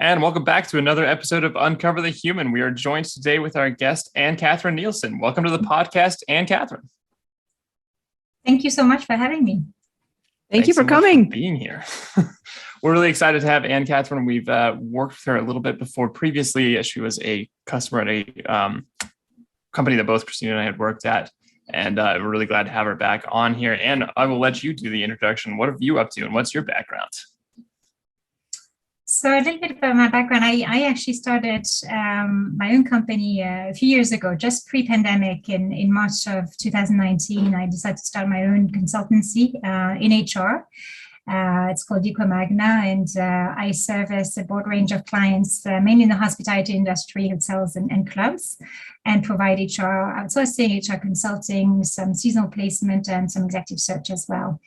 And welcome back to another episode of Uncover the Human. We are joined today with our guest, Catherine Nielsen. Welcome to the podcast, Catherine. Thank you so much for having me. Thank you for coming. For being here. We're really excited to have Catherine. We've worked with her a little bit before previously. She was a customer at a company that both Christina and I had worked at. And we're really glad to have her back on here. And I will let you do the introduction. What have you up to and what's your background? So a little bit about my background. I actually started my own company a few years ago, just pre-pandemic in March of 2019. I decided to start my own consultancy in HR. It's called EquaMagna, and I service a broad range of clients, mainly in the hospitality industry, hotels and clubs, and provide HR outsourcing, HR consulting, some seasonal placement, and some executive search as well.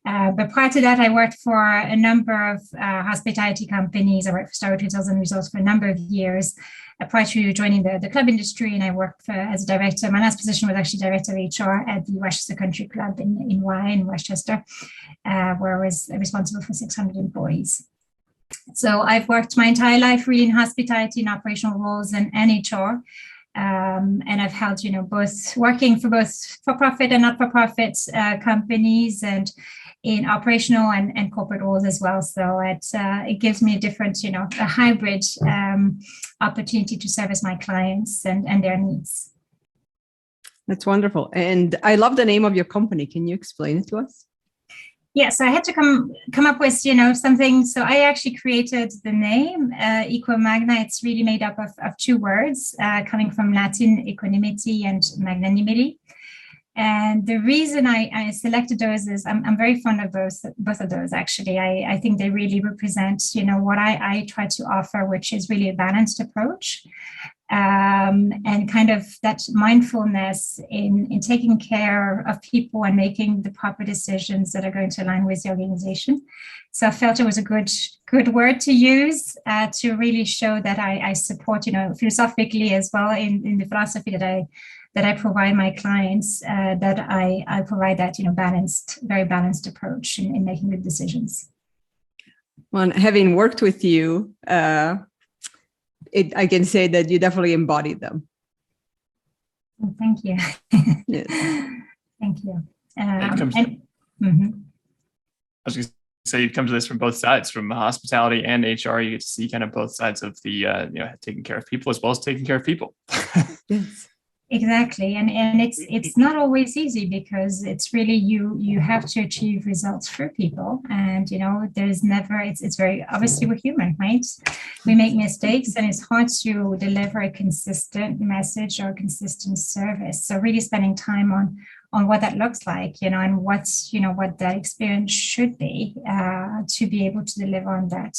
But prior to that, I worked for a number of hospitality companies. I worked for Starwood Hotels and Resorts for a number of years prior to joining the club industry. And I worked as a director. My last position was actually director of HR at the Westchester Country Club in Westchester, where I was responsible for 600 employees. So I've worked my entire life really in hospitality and operational roles and HR. And I've held, both working for both for-profit and not-for-profit companies and in operational and corporate roles as well. So it gives me a different, a hybrid opportunity to service my clients and their needs. That's wonderful. And I love the name of your company. Can you explain it to us? Yes, I had to come up with, something. So I actually created the name EquaMagna. It's really made up of two words coming from Latin, equanimity and magnanimity. And the reason I selected those is I'm very fond of both of those, actually. I think they really represent, what I try to offer, which is really a balanced approach. And kind of that mindfulness in taking care of people and making the proper decisions that are going to align with the organization. So I felt it was a good word to use to really show that I support, philosophically as well in the philosophy that I provide my clients, that I provide that, very balanced approach in making good decisions. Well, having worked with you, I can say that you definitely embody them. Well, thank you. Yes. Thank you. I was going to say, you come to this from both sides, from hospitality and HR. You get to see kind of both sides of the, taking care of people as well as taking care of people. Yes. Exactly. And it's not always easy because it's really you have to achieve results for people. And, there's never, it's very, obviously we're human, right? We make mistakes and it's hard to deliver a consistent message or consistent service. So really spending time on what that looks like, and what that experience should be to be able to deliver on that,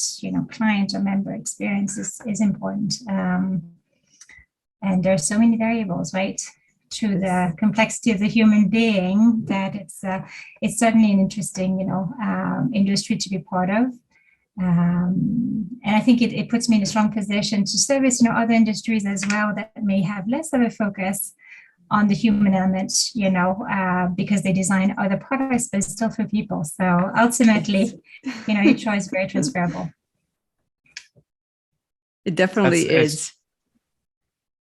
client or member experience is important. And there's so many variables, right, to the complexity of the human being that it's certainly an interesting, industry to be part of. And I think it puts me in a strong position to service, other industries as well that may have less of a focus on the human element, because they design other products, but still for people. So ultimately, HR is very transferable. It definitely is.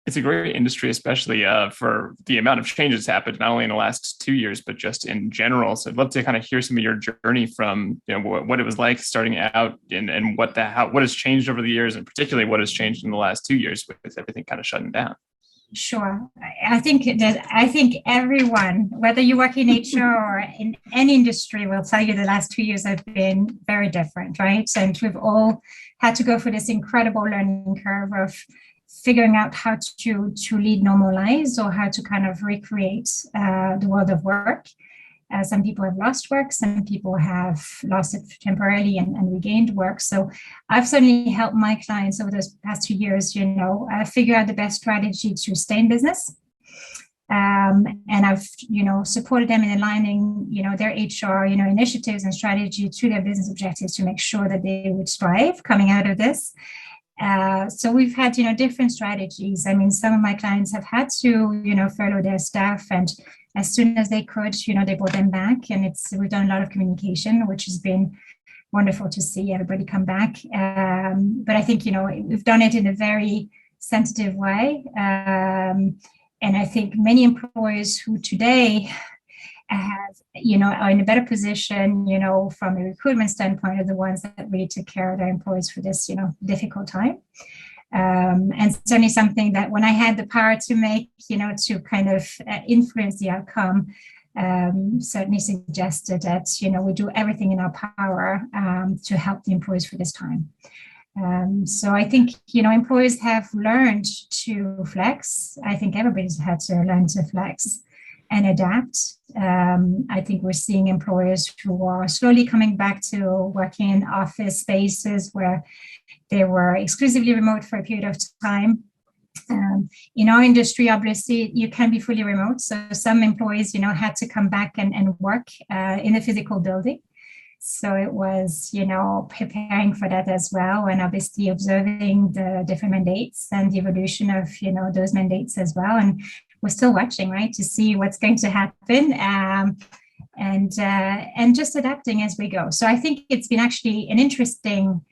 It's a great industry, especially for the amount of change that's happened, not only in the last 2 years, but just in general. So I'd love to kind of hear some of your journey from, what it was like starting out and what has changed over the years, and particularly what has changed in the last 2 years with everything kind of shutting down. Sure. I think everyone, whether you work in HR or in any industry, will tell you the last 2 years have been very different, right? And we've all had to go through this incredible learning curve of figuring out how to lead normal lives or how to kind of recreate the world of work. Some people have lost work, some people have lost it temporarily and regained work. So I've certainly helped my clients over those past 2 years, figure out the best strategy to stay in business. And I've, supported them in aligning, their HR, initiatives and strategy to their business objectives to make sure that they would thrive coming out of this. So we've had, different strategies. I mean, some of my clients have had to, furlough their staff, and as soon as they could, they brought them back. And we've done a lot of communication, which has been wonderful to see everybody come back. But I think, we've done it in a very sensitive way. And I think many employers who today are in a better position, from a recruitment standpoint, are the ones that really took care of their employees for this, difficult time. And certainly something that when I had the power to make, to kind of influence the outcome, certainly suggested that, we do everything in our power to help the employees for this time. So I think, employers have learned to flex. I think everybody's had to learn to flex and adapt. I think we're seeing employers who are slowly coming back to working in office spaces where they were exclusively remote for a period of time. In our industry, obviously, you can be fully remote. So some employees, had to come back and work in a physical building. So it was, preparing for that as well, and obviously observing the different mandates and the evolution of, those mandates as well. And we're still watching, right, to see what's going to happen, and just adapting as we go. So I think it's been actually an interesting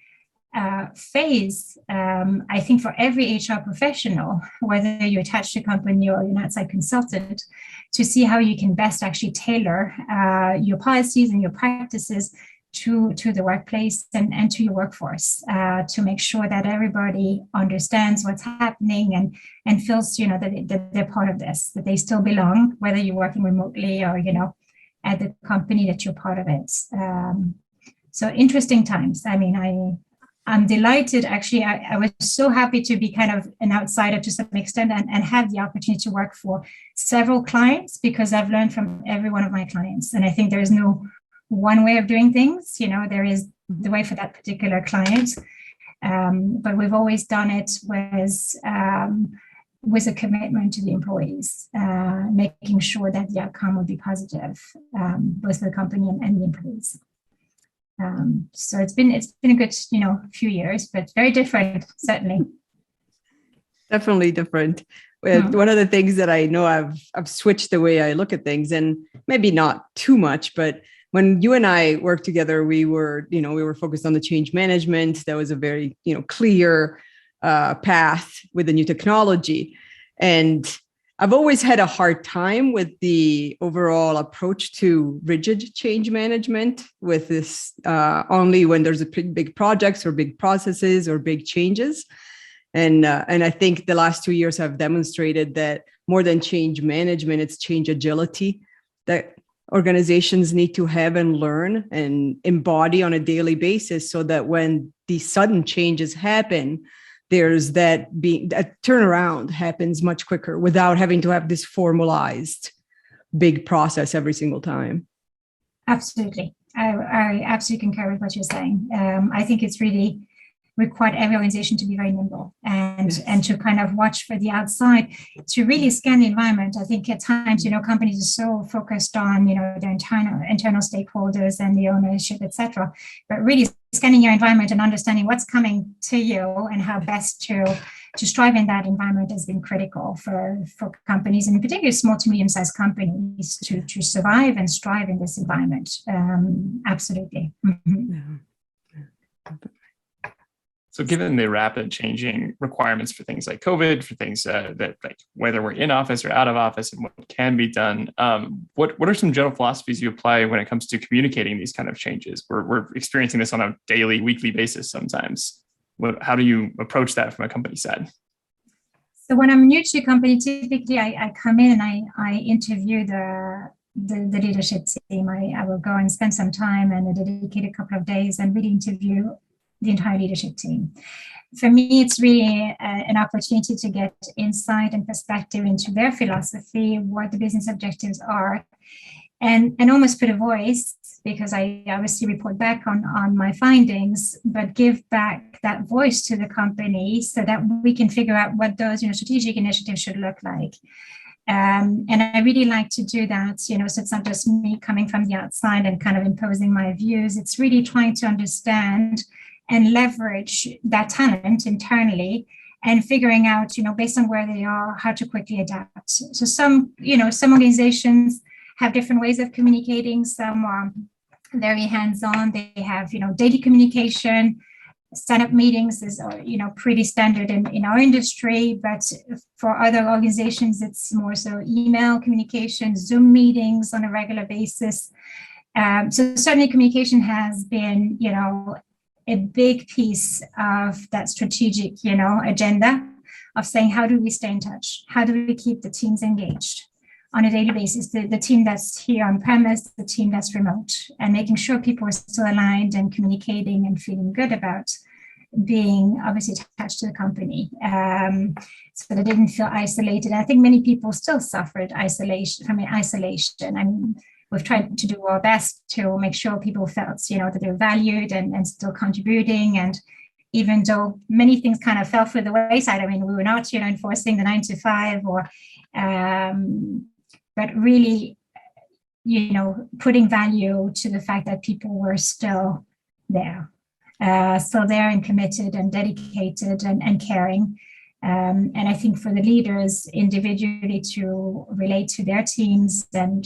phase, I think, for every HR professional, whether you're attached to a company or you're an outside consultant, to see how you can best actually tailor your policies and your practices to the workplace and to your workforce, to make sure that everybody understands what's happening and feels, that they're part of this, that they still belong, whether you're working remotely or, at the company that you're part of it. So interesting times. I mean, I'm delighted. Actually, I was so happy to be kind of an outsider to some extent and have the opportunity to work for several clients, because I've learned from every one of my clients. And I think there is no one way of doing things. There is the way for that particular client. But we've always done it with a commitment to the employees, making sure that the outcome would be positive, both for the company and the employees. So it's been a good, few years, but very different, certainly. Definitely different. One of the things that I know I've switched the way I look at things, and maybe not too much, but when you and I worked together, we were focused on the change management. That was a very, clear path with the new technology. And I've always had a hard time with the overall approach to rigid change management, with this only when there's a big projects or big processes or big changes. And I think the last 2 years have demonstrated that more than change management, it's change agility that organizations need to have and learn and embody on a daily basis, so that when these sudden changes happen, there's that turnaround happens much quicker without having to have this formalized big process every single time. Absolutely. I absolutely concur with what you're saying. I think it's really required every organization to be very nimble and to kind of watch for the outside, to really scan the environment. I think at times, companies are so focused on, their internal stakeholders and the ownership, etc. But really scanning your environment and understanding what's coming to you and how best to strive in that environment has been critical for companies, and in particular small to medium-sized companies, to survive and strive in this environment. Absolutely. Mm-hmm. Yeah. So given the rapid changing requirements for things like COVID, for things that like whether we're in office or out of office and what can be done, what are some general philosophies you apply when it comes to communicating these kind of changes? We're experiencing this on a daily, weekly basis sometimes. How do you approach that from a company side? So when I'm new to a company, typically I come in and I interview the leadership team. I will go and spend some time and dedicate a couple of days and really interview the entire leadership team. For me, it's really an opportunity to get insight and perspective into their philosophy, what the business objectives are, and almost put a voice, because I obviously report back on my findings, but give back that voice to the company so that we can figure out what those strategic initiatives should look like. And I really like to do that, so it's not just me coming from the outside and kind of imposing my views. It's really trying to understand and leverage that talent internally and figuring out, based on where they are, how to quickly adapt. So some organizations have different ways of communicating. Some are very hands-on. They have, daily communication. Stand-up meetings is, pretty standard in our industry, but for other organizations, it's more so email communication, Zoom meetings on a regular basis. So certainly communication has been, a big piece of that strategic, agenda of saying, how do we stay in touch? How do we keep the teams engaged on a daily basis? The team that's here on premise, the team that's remote, and making sure people are still aligned and communicating and feeling good about being obviously attached to the company, so they didn't feel isolated. I think many people still suffered isolation. I mean, we've tried to do our best to make sure people felt, that they're valued and still contributing. And even though many things kind of fell through the wayside, I mean, we were not, enforcing the 9 to 5 or, but really, putting value to the fact that people were still there. Still there and committed and dedicated and caring. And I think for the leaders individually to relate to their teams and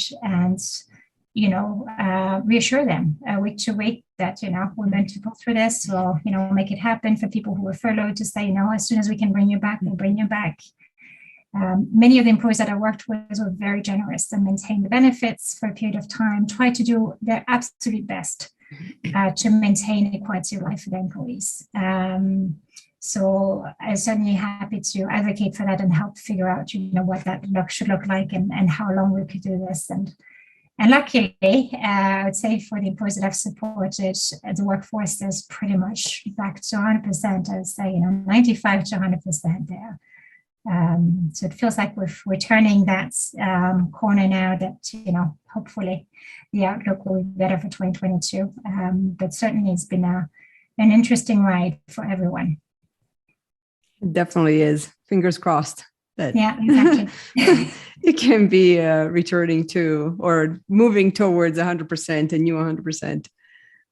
reassure them week to week that, we're going to go through this, we'll, make it happen. For people who were furloughed to say, as soon as we can bring you back, we'll bring you back. Many of the employees that I worked with were very generous and maintained the benefits for a period of time, tried to do their absolute best to maintain a quality of life for their employees. So I'm certainly happy to advocate for that and help figure out, what that should look like and how long we could do this. And luckily, I would say for the employees that I've supported, the workforce is pretty much back to 100%. I would say, 95 to 100% there. So it feels like we're turning that corner now that, hopefully the outlook will be better for 2022. But certainly it's been an interesting ride for everyone. It definitely is. Fingers crossed that exactly. it can be returning to or moving towards 100% and you 100%.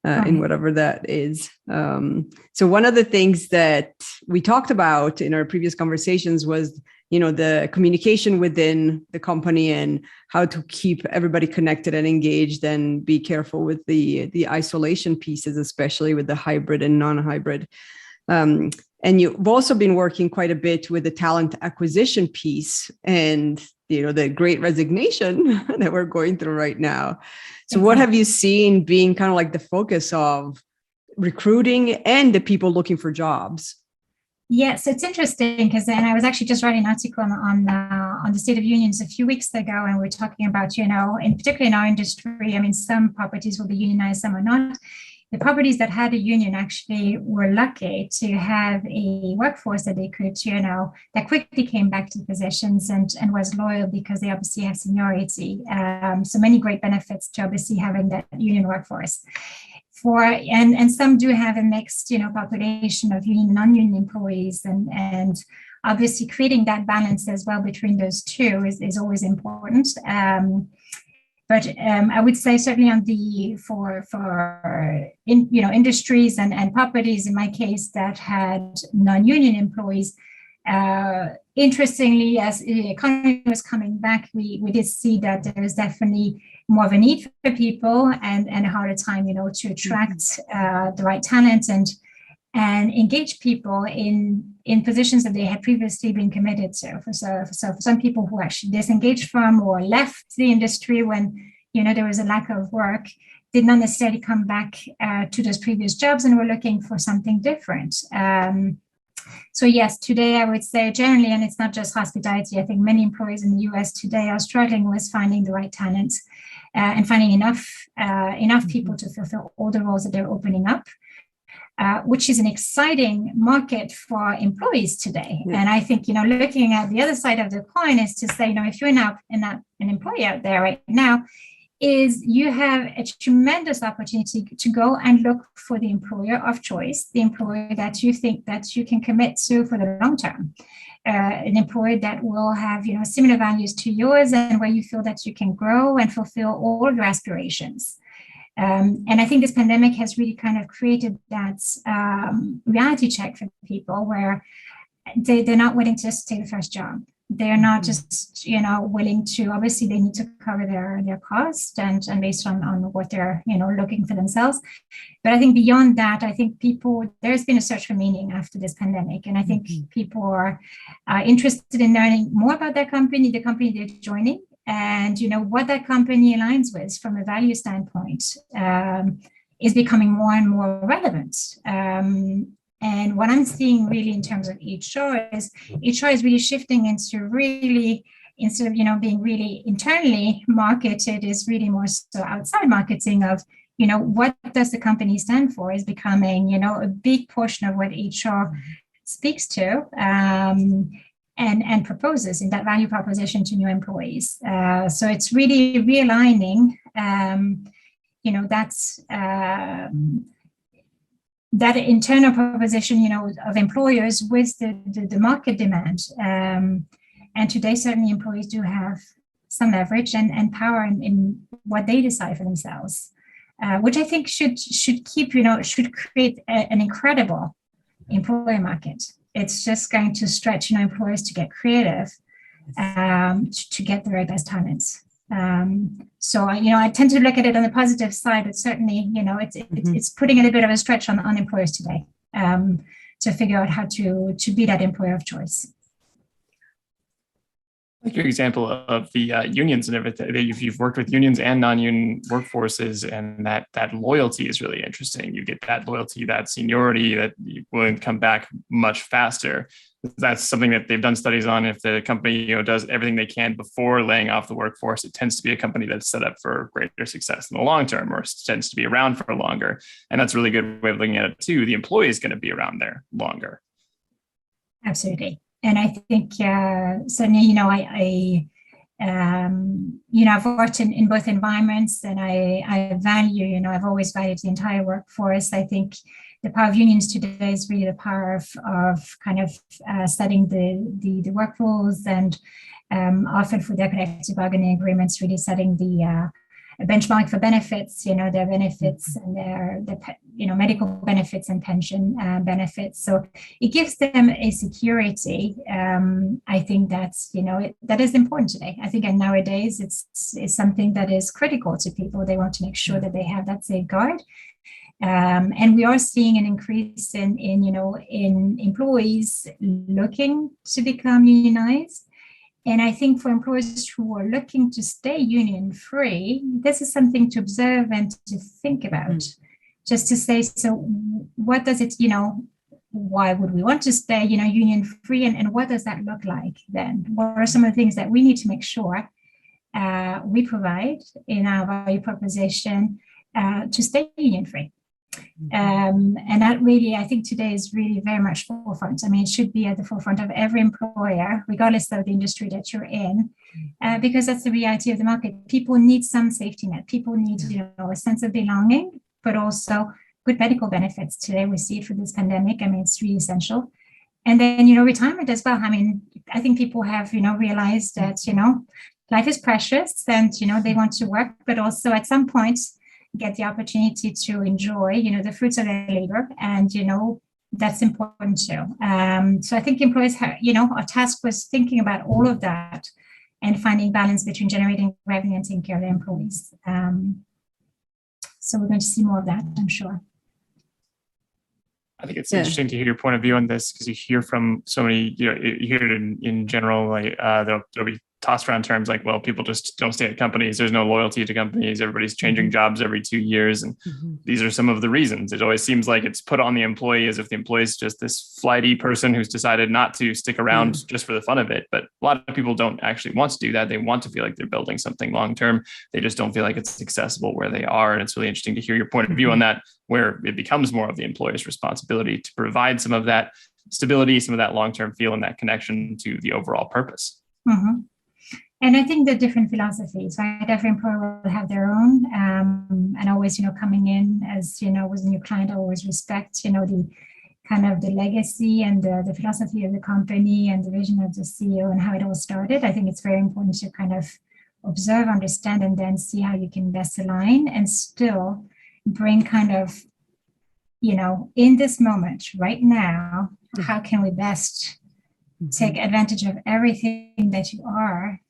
In whatever that is. So one of the things that we talked about in our previous conversations was, the communication within the company and how to keep everybody connected and engaged and be careful with the isolation pieces, especially with the hybrid and non-hybrid. And you've also been working quite a bit with the talent acquisition piece and, the great resignation that we're going through right now. So what have you seen being kind of like the focus of recruiting and the people looking for jobs? Yes, it's interesting because then I was actually just writing an article on the State of Unions a few weeks ago, and we're talking about, in particular in our industry, I mean, some properties will be unionized, some are not. The properties that had a union actually were lucky to have a workforce that they could, that quickly came back to the positions and was loyal because they obviously have seniority. So many great benefits to obviously having that union workforce. And some do have a mixed, population of union and non-union employees, and obviously creating that balance as well between those two is always important. But I would say certainly on industries and properties, in my case, that had non-union employees, interestingly, as the economy was coming back, we did see that there was definitely more of a need for people and a harder time, to attract the right talent and engage people in positions that they had previously been committed to. So for some people who actually disengaged from or left the industry when there was a lack of work, did not necessarily come back to those previous jobs and were looking for something different. So yes, today I would say generally, and it's not just hospitality, I think many employees in the US today are struggling with finding the right talent and finding enough people to fulfill all the roles that they're opening up. Which is an exciting market for employees today. And I think, looking at the other side of the coin is to say, if you're not an employee out there right now, is you have a tremendous opportunity to go and look for the employer of choice, the employer that you think that you can commit to for the long term. An employer that will have, similar values to yours and where you feel that you can grow and fulfill all of your aspirations. And I think this pandemic has really kind of created that reality check for people where they're not willing to just take the first job. They're not just, willing to, obviously they need to cover their cost and based on what they're, looking for themselves. But I think beyond that, I think there's been a search for meaning after this pandemic. And I think people are interested in learning more about their company, the company they're joining, and, what that company aligns with from a value standpoint is becoming more and more relevant. And what I'm seeing really in terms of HR is really shifting into really, instead of, being really internally marketed, is really more so outside marketing of, what does the company stand for is becoming, a big portion of what HR speaks to and proposes in that value proposition to new employees. So it's really realigning, that's that internal proposition, of employers with the market demand. And today, certainly employees do have some leverage and power in what they decide for themselves, which I think should keep, should create an incredible employer market. It's just going to stretch, employers to get creative, to get the very best talents. So I tend to look at it on the positive side, but certainly, it's putting a little bit of a stretch on employers today to figure out how to be that employer of choice. Like your example of the unions and everything, you've worked with unions and non-union workforces, and that loyalty is really interesting. You get that loyalty, that seniority, that you will come back much faster. That's something that they've done studies on. If the company does everything they can before laying off the workforce, it tends to be a company that's set up for greater success in the long term, or tends to be around for longer. And that's a really good way of looking at it too. The employee is going to be around there longer. Absolutely. And I think certainly, I've worked in both environments, and I value, I've always valued the entire workforce. I think the power of unions today is really the power of kind of setting the work rules, and often for their collective bargaining agreements, really setting the benchmark for benefits, their benefits and their medical benefits and pension benefits. So it gives them a security. I think that's, that is important today. I think nowadays it's something that is critical to people. They want to make sure that they have that safeguard. And we are seeing an increase in employees looking to become unionized. And I think for employers who are looking to stay union free, this is something to observe and to think about. Just to say, so what does it, why would we want to stay, union free, and what does that look like then? What are some of the things that we need to make sure we provide in our value proposition to stay union free? And that really, I think today is really very much forefront. I mean, it should be at the forefront of every employer, regardless of the industry that you're in, because that's the reality of the market. People need some safety net. People need, a sense of belonging, but also good medical benefits. Today, we see it through this pandemic. I mean, it's really essential. And then, retirement as well. I mean, I think people have, realized that, life is precious, and, they want to work, but also at some point, get the opportunity to enjoy, the fruits of their labor, and that's important too. So I think employers have, our task was thinking about all of that and finding balance between generating revenue and taking care of their employees. So we're going to see more of that, I'm sure. I think it's interesting to hear your point of view on this, because you hear from so many, you hear it in general, like there'll be tossed around terms like, well, people just don't stay at companies. There's no loyalty to companies. Everybody's changing jobs every 2 years. And these are some of the reasons. It always seems like it's put on the employee as if the employee is just this flighty person who's decided not to stick around just for the fun of it. But a lot of people don't actually want to do that. They want to feel like they're building something long-term. They just don't feel like it's accessible where they are. And it's really interesting to hear your point of view on that, where it becomes more of the employer's responsibility to provide some of that stability, some of that long-term feel, and that connection to the overall purpose. And I think the different philosophies, right? Every employer will have their own, and always, coming in as, with a new client, I always respect, the kind of the legacy and the philosophy of the company and the vision of the CEO and how it all started. I think it's very important to kind of observe, understand, and then see how you can best align and still bring kind of, in this moment right now, how can we best take advantage of everything that you are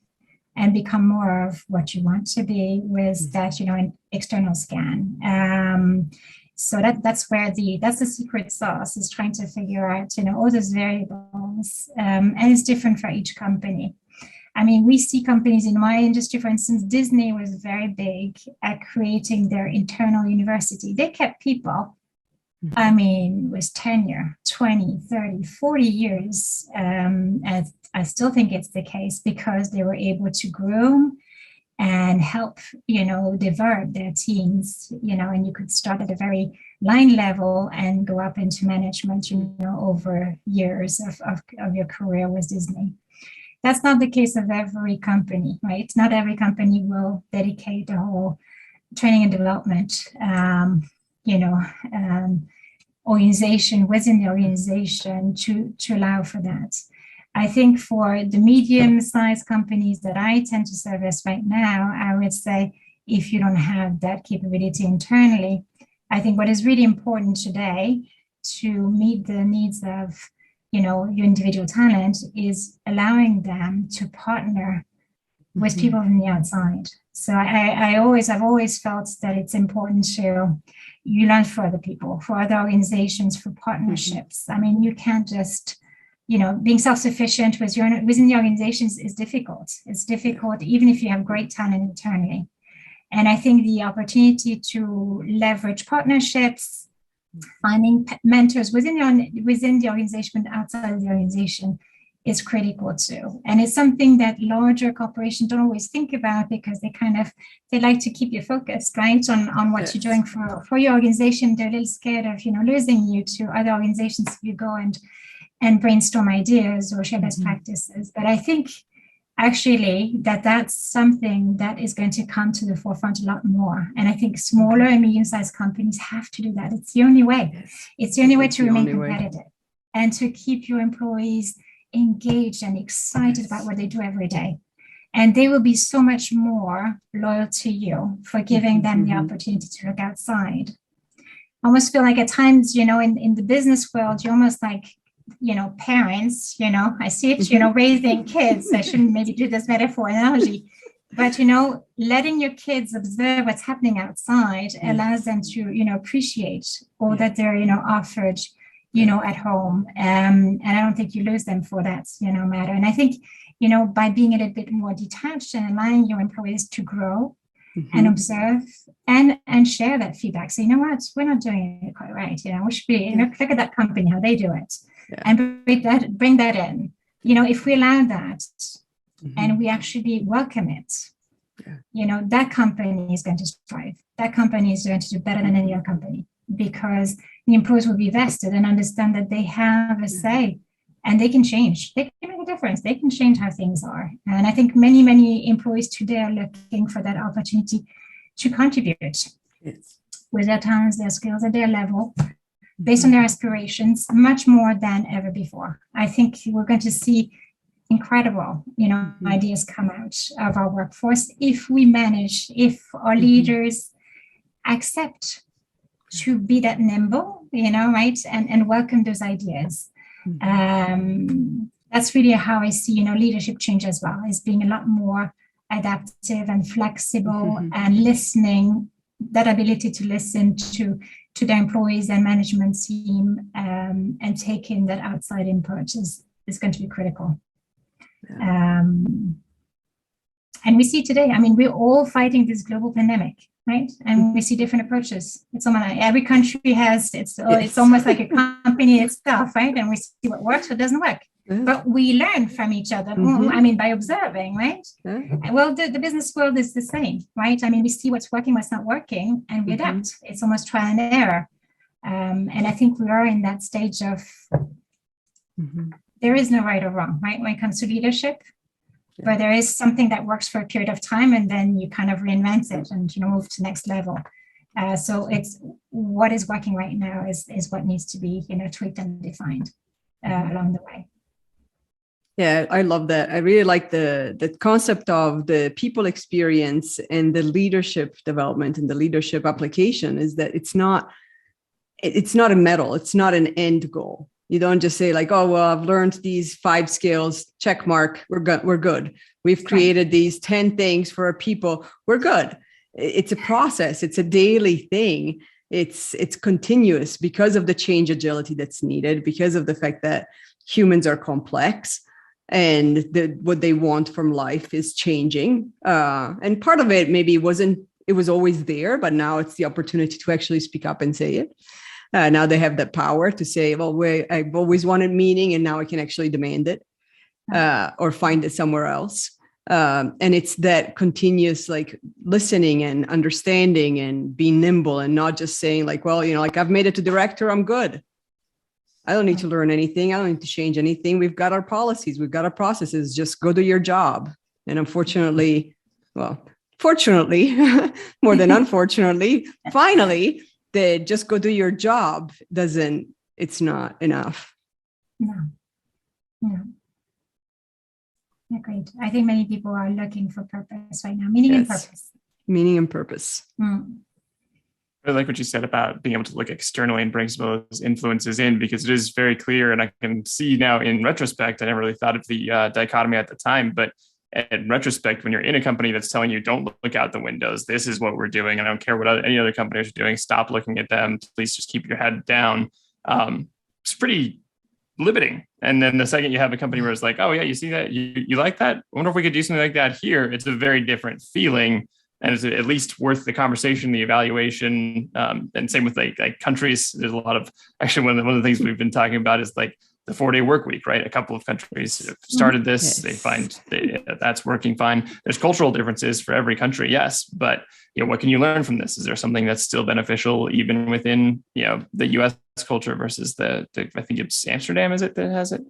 and become more of what you want to be with that, an external scan. So that's the secret sauce, is trying to figure out, all those variables. And it's different for each company. I mean, we see companies in my industry, for instance, Disney was very big at creating their internal university. They kept people, with tenure, 20, 30, 40 years. And I still think it's the case because they were able to groom and help, develop their teams, and you could start at a very line level and go up into management, over years of your career with Disney. That's not the case of every company, right? Not every company will dedicate the whole training and development, organization within the organization to allow for that. I think for the medium-sized companies that I tend to service right now, I would say if you don't have that capability internally, I think what is really important today to meet the needs of your individual talent is allowing them to partner with people from the outside. So I've always felt that it's important you learn for other people, for other organizations, for partnerships. I mean, you can't just, being self-sufficient within the organizations is difficult. It's difficult even if you have great talent internally. And I think the opportunity to leverage partnerships, finding mentors within the organization, but outside of the organization is critical too. And it's something that larger corporations don't always think about because they like to keep you focused, right, on what you're doing for your organization. They're a little scared of, losing you to other organizations if you go and brainstorm ideas or share best practices. But I think actually that's something that is going to come to the forefront a lot more. And I think smaller and medium-sized companies have to do that. It's the only way. It's the only way to remain competitive and to keep your employees engaged and excited about what they do every day. And they will be so much more loyal to you for giving them the opportunity to look outside. I almost feel like at times, in the business world, you're almost like, parents, I see it, raising kids. I shouldn't maybe do this metaphor analogy, but, letting your kids observe what's happening outside allows them to, appreciate all that they're, offered, at home. And I don't think you lose them for that, matter. And I think, by being a little bit more detached and allowing your employees to grow and observe and share that feedback. So, what, we're not doing it quite right. We should be, look at that company, how they do it. And bring that in. If we allow that and we actually welcome it, that company is going to thrive. That company is going to do better than any other company because the employees will be vested and understand that they have a say and they can change. They can make a difference. They can change how things are. And I think many, many employees today are looking for that opportunity to contribute with their talents, their skills at their level, based on their aspirations, much more than ever before. I think we're going to see incredible, ideas come out of our workforce if our leaders accept to be that nimble, right, and welcome those ideas. That's really how I see, leadership change as well, is being a lot more adaptive and flexible and listening, that ability to listen to their employees and management team and taking that outside input is going to be critical. And we see today, we're all fighting this global pandemic, right? And we see different approaches. It's almost like every country has, it's almost like a company itself, right? And we see what works, what doesn't work. But we learn from each other, by observing, right? Well, the business world is the same, right? We see what's working, what's not working, and we adapt. It's almost trial and error. And I think we are in that stage of there is no right or wrong, right? When it comes to leadership, but there is something that works for a period of time, and then you kind of reinvent it and move to the next level. So it's what is working right now is what needs to be tweaked and defined along the way. Yeah, I love that. I really like the concept of the people experience and the leadership development and the leadership application is that it's not a medal. It's not an end goal. You don't just say like, oh, well, I've learned these 5 skills, check mark, we're good. We're good. We've created these 10 things for our people. We're good. It's a process. It's a daily thing. It's continuous because of the change agility that's needed, because of the fact that humans are complex and what they want from life is changing. And part of it maybe it was always there, but now it's the opportunity to actually speak up and say it. Now they have that power to say, well, I've always wanted meaning and now I can actually demand it or find it somewhere else. And it's that continuous like listening and understanding and being nimble and not just saying like, well, like I've made it to director, I'm good. I don't need to learn anything. I don't need to change anything. We've got our policies. We've got our processes. Just go do your job. And unfortunately, fortunately, more than unfortunately, finally, the just go do your job it's not enough. No. Agreed. I think many people are looking for purpose right now, meaning and purpose. Meaning and purpose. I like what you said about being able to look externally and bring some of those influences in, because it is very clear. And I can see now in retrospect, I never really thought of the dichotomy at the time, but in retrospect, when you're in a company that's telling you, don't look out the windows, this is what we're doing, and I don't care what any other companies are doing, stop looking at them, please just keep your head down. It's pretty limiting. And then the second you have a company where it's like, oh yeah, you see that, you like that? I wonder if we could do something like that here. It's a very different feeling. And it's at least worth the conversation, the evaluation, and same with like countries. There's a lot of, actually, one of the things we've been talking about is like the 4-day work week, right? A couple of countries have started this. Yes. They find that's working fine. There's cultural differences for every country, yes, but what can you learn from this? Is there something that's still beneficial even within the U.S. culture versus the I think it's Amsterdam, is it that has it?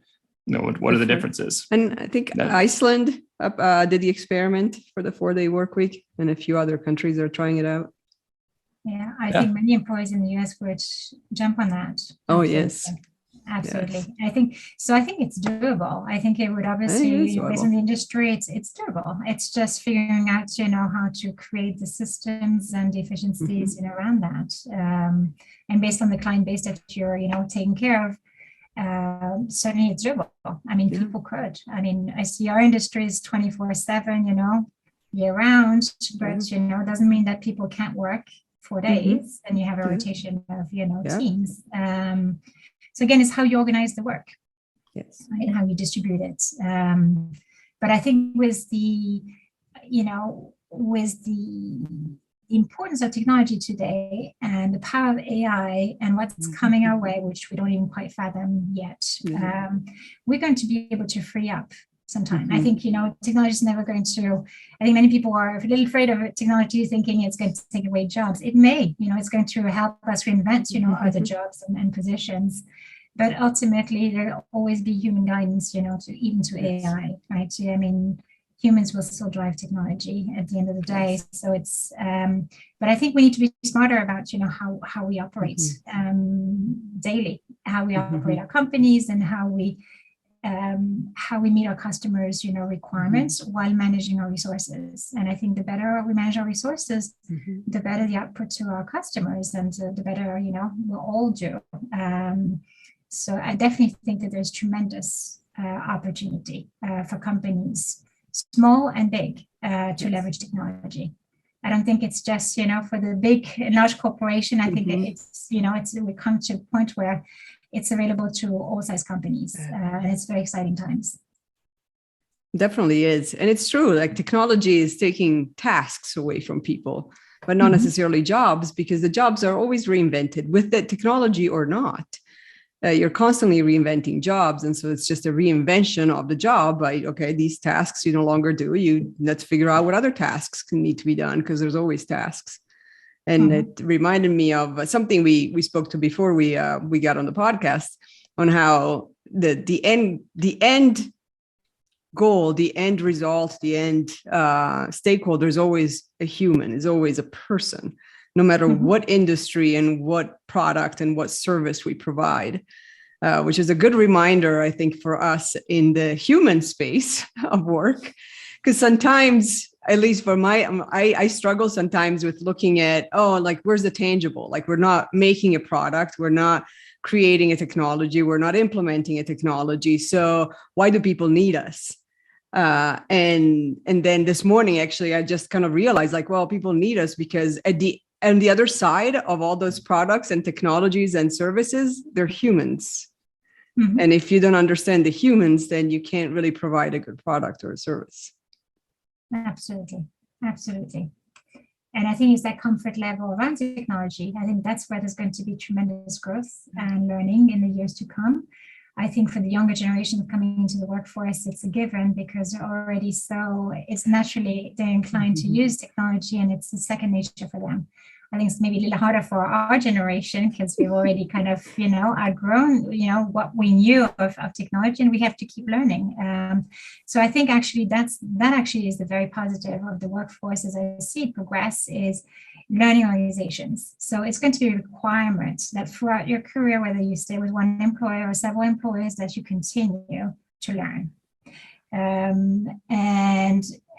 What are the differences? And I think Iceland did the experiment for the 4-day work week, and a few other countries are trying it out. Yeah, I think many employees in the US would jump on that. Oh, yes. Absolutely. Yes. I think it's doable. I think it would obviously, based on the industry, it's doable. It's just figuring out, how to create the systems and the efficiencies, around that. And based on the client base that you're, taking care of, certainly it's doable. I mean, people could. I mean, I see our industry is 24/7, year round, but, doesn't mean that people can't work 4 days and you have a rotation of, teams. So again, it's how you organize the work, right? How you distribute it. But I think with the importance of technology today and the power of AI and what's coming our way, which we don't even quite fathom yet, we're going to be able to free up some time. I think, technology is never going to, I think many people are a little afraid of technology, thinking it's going to take away jobs. It may, it's going to help us reinvent, other jobs and positions. But ultimately, there'll always be human guidance, to AI, right? I mean, humans will still drive technology at the end of the day. So it's, but I think we need to be smarter about, how we operate daily, how we operate our companies, and how we meet our customers, requirements while managing our resources. And I think the better we manage our resources, the better the output to our customers, and the better, we'll all do. So I definitely think that there's tremendous opportunity for companies, small and big, to leverage technology. I don't think it's just, for the big and large corporation. I think that it's, we come to a point where it's available to all size companies, and it's very exciting times. Definitely is. And it's true, like technology is taking tasks away from people, but not necessarily jobs, because the jobs are always reinvented with the technology or not. You're constantly reinventing jobs. And so it's just a reinvention of the job. Like, okay, these tasks you no longer do. Let's figure out what other tasks can need to be done, because there's always tasks. And it reminded me of something we spoke to before we got on the podcast, on how the end goal, the end result, the end stakeholder is always a human, is always a person, no matter what industry and what product and what service we provide, which is a good reminder, I think, for us in the human space of work. Because sometimes, at least for I struggle sometimes with looking at, like, where's the tangible? Like, we're not making a product. We're not creating a technology. We're not implementing a technology. So why do people need us? And then this morning, actually, I just kind of realized like, well, people need us because on the other side of all those products and technologies and services, they're humans. Mm-hmm. And if you don't understand the humans, then you can't really provide a good product or a service. Absolutely. Absolutely. And I think it's that comfort level around technology. I think that's where there's going to be tremendous growth and learning in the years to come. I think for the younger generation coming into the workforce, it's a given because they're already it's naturally, they're inclined to use technology and it's a second nature for them. I think it's maybe a little harder for our generation because we've already kind of, outgrown, what we knew of technology, and we have to keep learning. So I think actually that actually is the very positive of the workforce as I see it progress is learning organizations. So it's going to be a requirement that throughout your career, whether you stay with one employer or several employers, that you continue to learn.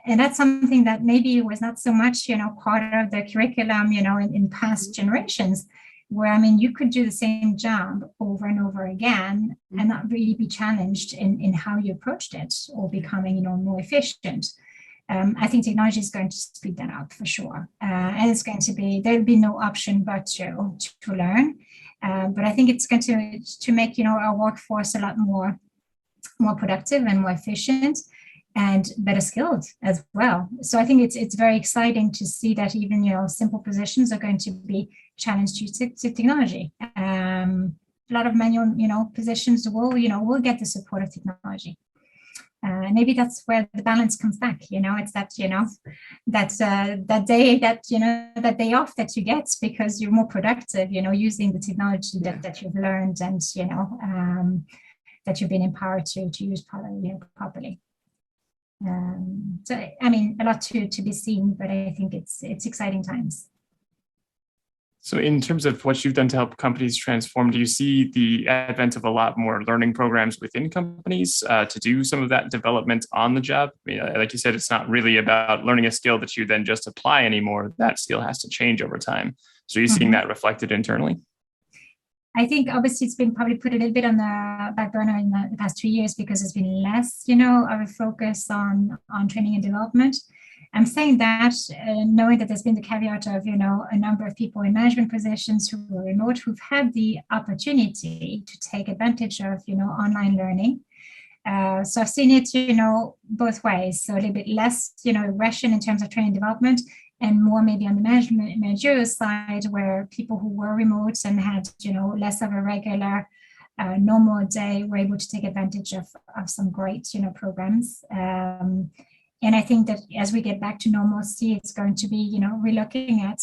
And that's something that maybe was not so much, part of the curriculum, in past generations, where, you could do the same job over and over again and not really be challenged in how you approached it or becoming, more efficient. I think technology is going to speed that up for sure. And it's going to be, there'll be no option but to learn. But I think it's going to make, our workforce a lot more productive and more efficient and better skilled as well. So I think it's very exciting to see that even, simple positions are going to be challenged due to technology. A lot of manual, positions will get the support of technology. Maybe that's where the balance comes back. It's that, that day off that you get because you're more productive, using the technology that you've learned and, that you've been empowered to use properly. So, a lot to be seen, but I think it's exciting times. So in terms of what you've done to help companies transform, do you see the advent of a lot more learning programs within companies to do some of that development on the job? Like you said, it's not really about learning a skill that you then just apply anymore. That skill has to change over time. So are you seeing that reflected internally? I think obviously it's been probably put a little bit on the back burner in the past 2 years because there's been less, of a focus on training and development. I'm saying that knowing that there's been the caveat of, a number of people in management positions who were remote, who've had the opportunity to take advantage of, online learning. So I've seen it, both ways. So a little bit less, aggression in terms of training and development, and more maybe on the managerial side where people who were remote and had, less of a regular normal day were able to take advantage of some great, programs. And I think that as we get back to normalcy, it's going to be, relooking at,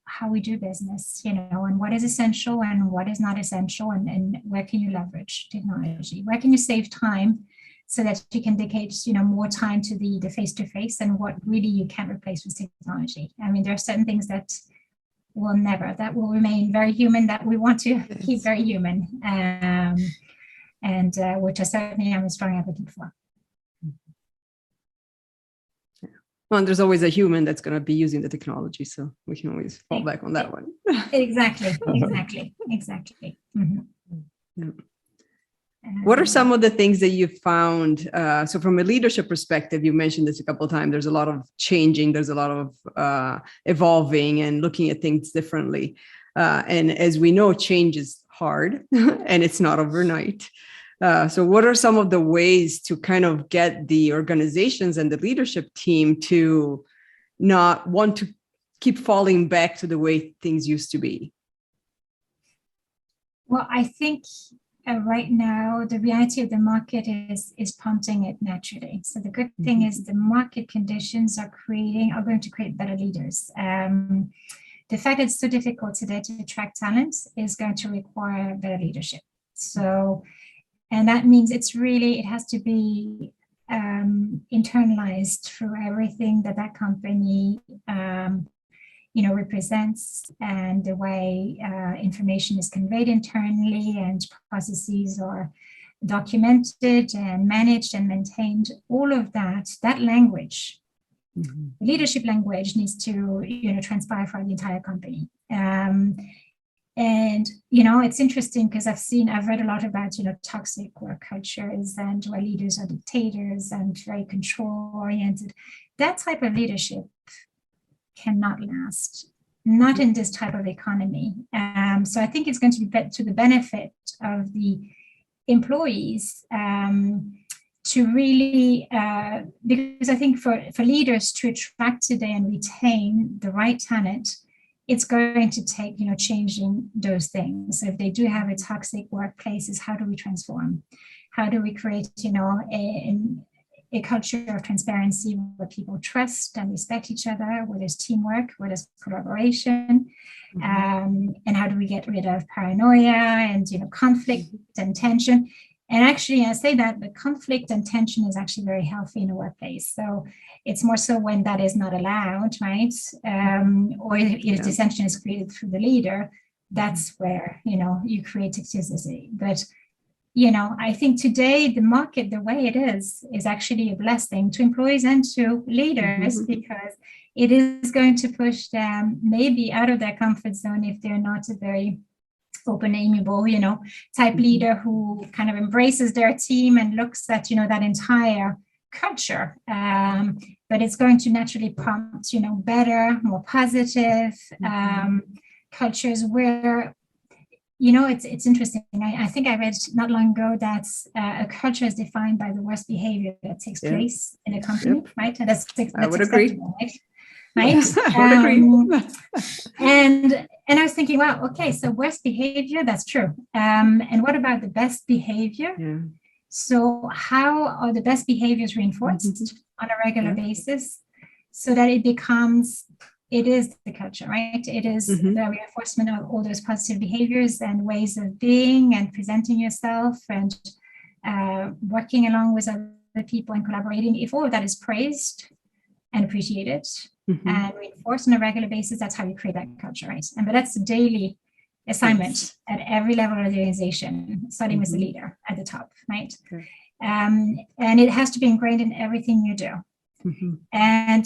how we do business, and what is essential and what is not essential, and where can you leverage technology? Where can you save time so that you can dedicate, more time to the face-to-face and what really you can't replace with technology? There are certain things that will remain very human, that we want to keep very human, and which I certainly am a strong advocate for. Well, there's always a human that's going to be using the technology, so we can always fall back on that one. Exactly. Mm-hmm. Yeah. What are some of the things that you found? So from a leadership perspective, you mentioned this a couple of times, there's a lot of changing, there's a lot of evolving and looking at things differently. And as we know, change is hard and it's not overnight. So what are some of the ways to kind of get the organizations and the leadership team to not want to keep falling back to the way things used to be? Well, I think right now, the reality of the market is prompting it naturally. So the good thing is the market conditions are going to create better leaders. The fact that it's so difficult today to attract talent is going to require better leadership. So, and that means it has to be internalized through everything that company represents, and the way information is conveyed internally and processes are documented and managed and maintained. All of that language, leadership language, needs to transpire for the entire company. And, it's interesting because I've read a lot about, toxic work cultures and where leaders are dictators and very control oriented. That type of leadership cannot last, not in this type of economy. So I think it's going to be to the benefit of the employees to really, because I think for leaders to attract today and retain the right talent, it's going to take, changing those things. So if they do have a toxic workplaces, how do we transform? How do we create, a culture of transparency where people trust and respect each other, where there's teamwork, where there's collaboration, and how do we get rid of paranoia and, conflict and tension? And actually, I say that the conflict and tension is actually very healthy in a workplace. So it's more so when that is not allowed, right? Or if the tension is created through the leader, that's where, you create toxicity. But, I think today the market, the way it is actually a blessing to employees and to leaders, because it is going to push them maybe out of their comfort zone if they're not a very open, amiable, type leader who kind of embraces their team and looks at, that entire culture. But it's going to naturally prompt, better, more positive cultures where, it's interesting. I think I read not long ago that a culture is defined by the worst behavior that takes place in a company, right? And that's I would agree. Right? I would agree. And I was thinking, wow, okay, so worst behavior, that's true. And what about the best behavior? Yeah. So how are the best behaviors reinforced on a regular basis so that it is the culture, right? It is the reinforcement of all those positive behaviors and ways of being and presenting yourself and working along with other people and collaborating. If all of that is praised and appreciated and reinforced on a regular basis, that's how you create that culture, right? But that's a daily assignment at every level of the organization, starting with the leader at the top, right? And it has to be ingrained in everything you do. And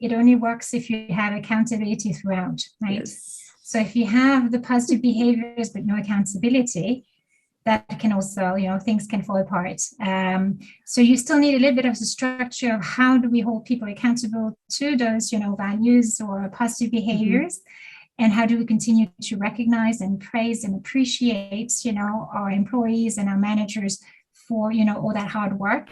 it only works if you have accountability throughout, right? So if you have the positive behaviors but no accountability, that can also, things can fall apart. So you still need a little bit of the structure of how do we hold people accountable to those, values or positive behaviors, and how do we continue to recognize and praise and appreciate, our employees and our managers for, all that hard work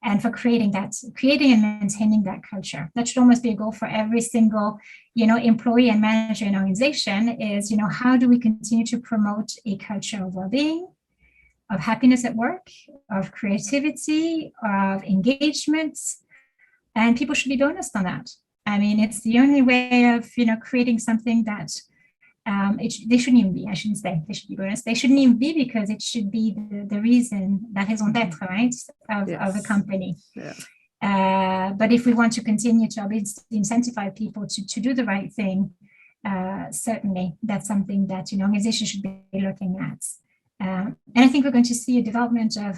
and for creating and maintaining that culture. That should almost be a goal for every single, employee and manager in an organization is, how do we continue to promote a culture of well-being, of happiness at work, of creativity, of engagement, and people should be bonused on that. I mean, it's the only way of, creating something that they shouldn't even be, I shouldn't say they should be bonus. They shouldn't even be because it should be the reason that is on that, right, of a company. But if we want to continue to incentivize people to do the right thing, certainly that's something that, organizations should be looking at. And I think we're going to see a development of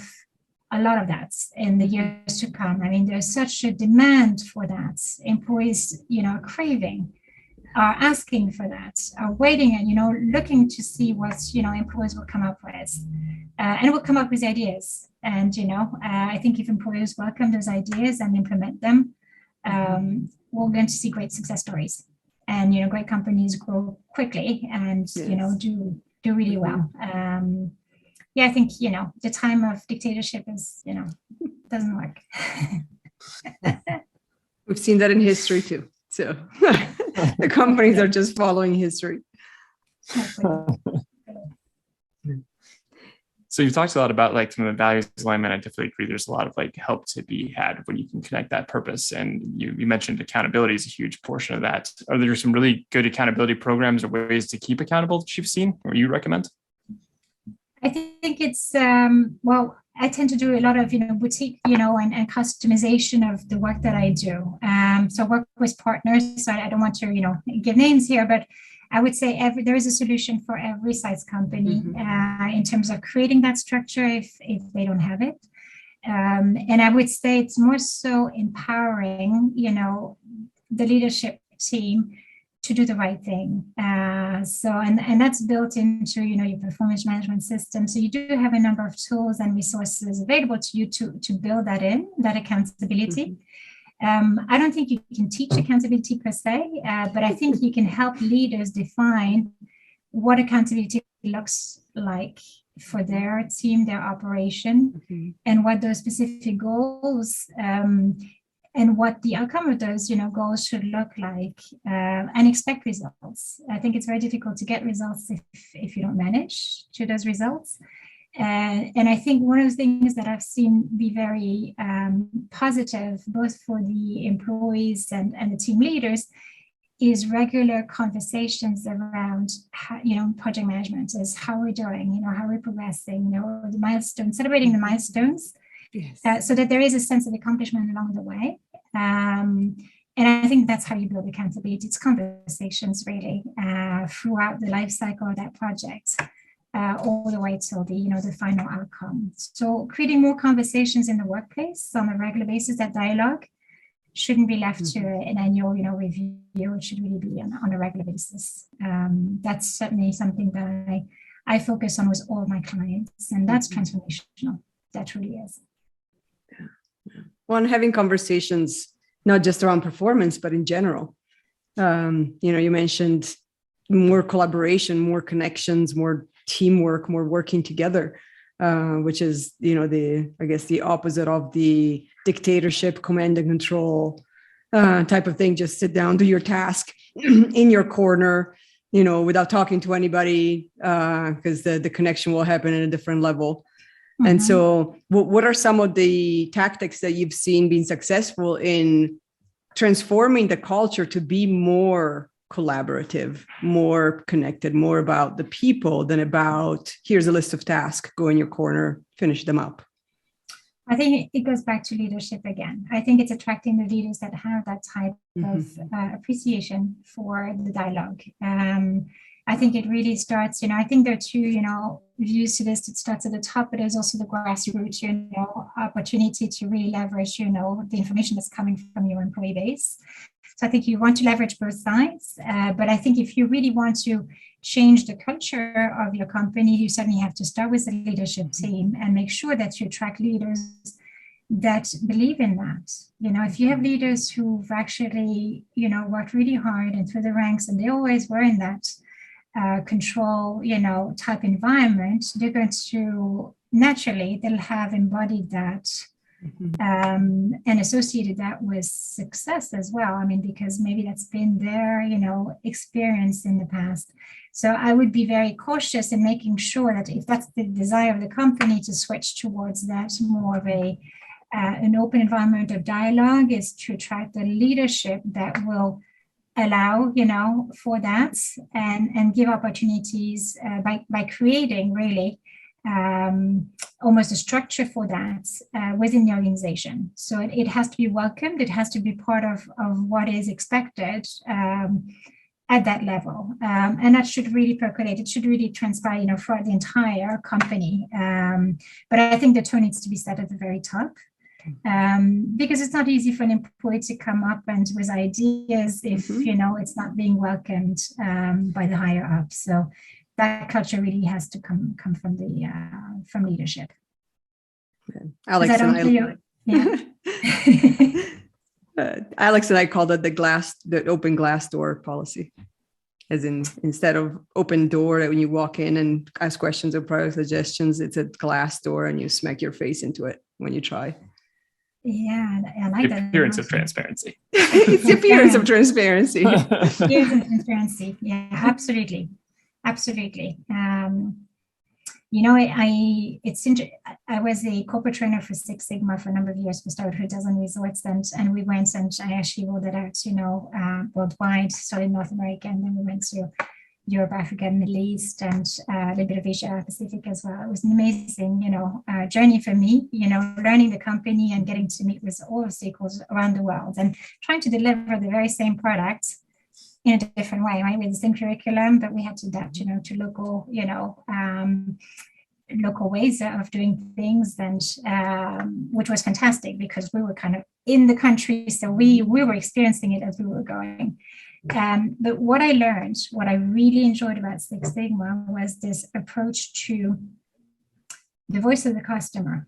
a lot of that in the years to come. I mean, there's such a demand for that. Employees, are craving, are asking for that, are waiting and, looking to see what, employees will come up with. And will come up with ideas. And, I think if employers welcome those ideas and implement them, we're going to see great success stories. And, great companies grow quickly and, do really well. I think, the time of dictatorship is, doesn't work. We've seen that in history too. So the companies are just following history. So you've talked a lot about like some of the values alignment. I definitely agree. There's a lot of like help to be had when you can connect that purpose. And you mentioned accountability is a huge portion of that. Are there some really good accountability programs or ways to keep accountable that you've seen or you recommend? I think it's, I tend to do a lot of, boutique, and customization of the work that I do. So I work with partners, so I don't want to, give names here, but I would say there is a solution for every size company in terms of creating that structure if they don't have it. And I would say it's more so empowering, the leadership team to do the right thing. And that's built into, your performance management system. So you do have a number of tools and resources available to you to build that in, that accountability. I don't think you can teach accountability per se, but I think you can help leaders define what accountability looks like for their team, their operation, and what those specific goals and what the outcome of those, goals should look like, and expect results. I think it's very difficult to get results if you don't manage to those results. And I think one of the things that I've seen be very positive, both for the employees and the team leaders, is regular conversations around, project management, is how we're doing, how we're progressing, the milestones, celebrating the milestones. Yes. So that there is a sense of accomplishment along the way. And I think that's how you build accountability. It's conversations really throughout the life cycle of that project, all the way till the final outcome. So creating more conversations in the workplace on a regular basis, that dialogue shouldn't be left to an annual, review. It should really be on a regular basis. That's certainly something that I focus on with all my clients, and that's transformational. That really is. Well, and having conversations, not just around performance, but in general. You mentioned more collaboration, more connections, more teamwork, more working together, which is, the opposite of the dictatorship, command and control type of thing. Just sit down, do your task in your corner, without talking to anybody, because the connection will happen at a different level. And so what are some of the tactics that you've seen being successful in transforming the culture to be more collaborative, more connected, more about the people than about, here's a list of tasks, go in your corner, finish them up? I think it goes back to leadership again. I think it's attracting the leaders that have that type of appreciation for the dialogue. I think it really starts, I think there are two, views to this. It starts at the top, but there's also the grassroots, opportunity to really leverage, the information that's coming from your employee base. So I think you want to leverage both sides. But I think if you really want to change the culture of your company, you certainly have to start with the leadership team and make sure that you attract leaders that believe in that. If you have leaders who've actually, worked really hard and through the ranks, and they always were in that control, type environment, they're going to naturally, they'll have embodied that and associated that with success as well. Because maybe that's been their, experience in the past. So I would be very cautious in making sure that if that's the desire of the company to switch towards that more of an open environment of dialogue, is to attract the leadership that will allow, for that and give opportunities by creating really almost a structure for that within the organization. So it has to be welcomed. It has to be part of what is expected at that level. And that should really percolate. It should really transpire, throughout the entire company. But I think the tone needs to be set at the very top. Because it's not easy for an employee to come up and with ideas if it's not being welcomed by the higher up. So that culture really has to come from the from leadership. Alex and I called it the open glass door policy. As in, instead of open door when you walk in and ask questions or product suggestions, it's a glass door and you smack your face into it when you try. Yeah, I like that. Appearance of transparency. It's the appearance of transparency. Appearance of transparency. Yeah, absolutely. Absolutely. I was a corporate trainer for Six Sigma for a number of years. We started with a dozen resorts, and we went and I actually rolled it out, worldwide, started in North America, and then we went to Europe, Africa, Middle East, and a little bit of Asia Pacific as well. It was an amazing, journey for me, learning the company and getting to meet with all the stakeholders around the world and trying to deliver the very same product in a different way, right? With the same curriculum, but we had to adapt, to local, local ways of doing things, and which was fantastic because we were kind of in the country, so we were experiencing it as we were going. But what I learned, what I really enjoyed about Six Sigma was this approach to the voice of the customer.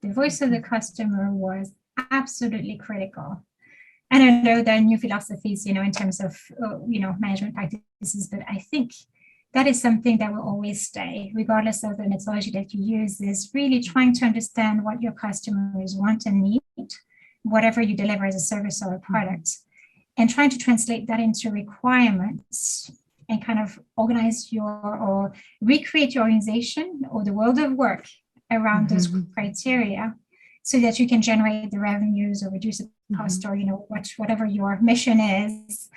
The voice of the customer was absolutely critical. And I know there are new philosophies, in terms of, management practices, but I think that is something that will always stay, regardless of the methodology that you use, is really trying to understand what your customers want and need, whatever you deliver as a service or a product, and trying to translate that into requirements and kind of organize or recreate your organization or the world of work around those criteria so that you can generate the revenues or reduce the cost or, whatever your mission is.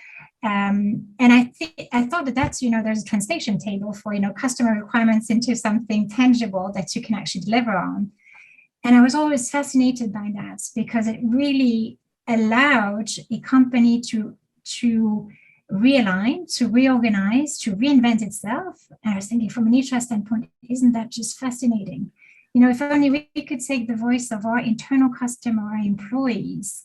And I thought that that's, there's a translation table for, customer requirements into something tangible that you can actually deliver on. And I was always fascinated by that because it really allowed a company to realign, to reorganize, to reinvent itself. And I was thinking from an HR standpoint, isn't that just fascinating? If only we could take the voice of our internal customer, our employees,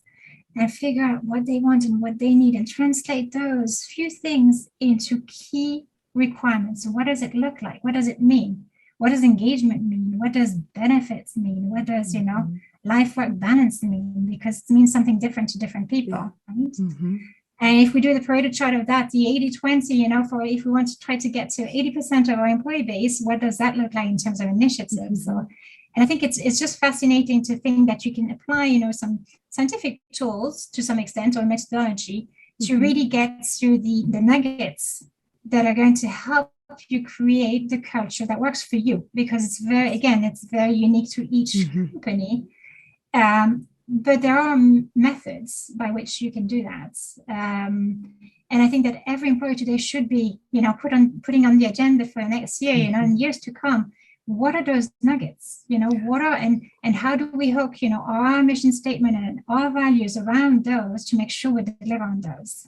and figure out what they want and what they need and translate those few things into key requirements. What does it look like? What does it mean? What does engagement mean? What does benefits mean? What does, life-work balance mean? Because it means something different to different people, right? And if we do the Pareto chart of that, the 80-20, for if we want to try to get to 80% of our employee base, what does that look like in terms of initiatives? So, and I think it's just fascinating to think that you can apply, some scientific tools to some extent or methodology to really get through the nuggets that are going to help you create the culture that works for you, because it's very unique to each company. But there are methods by which you can do that. And I think that every employer today should be, putting on the agenda for next year, and years to come. What are those nuggets? And how do we hook, our mission statement and our values around those to make sure we deliver on those?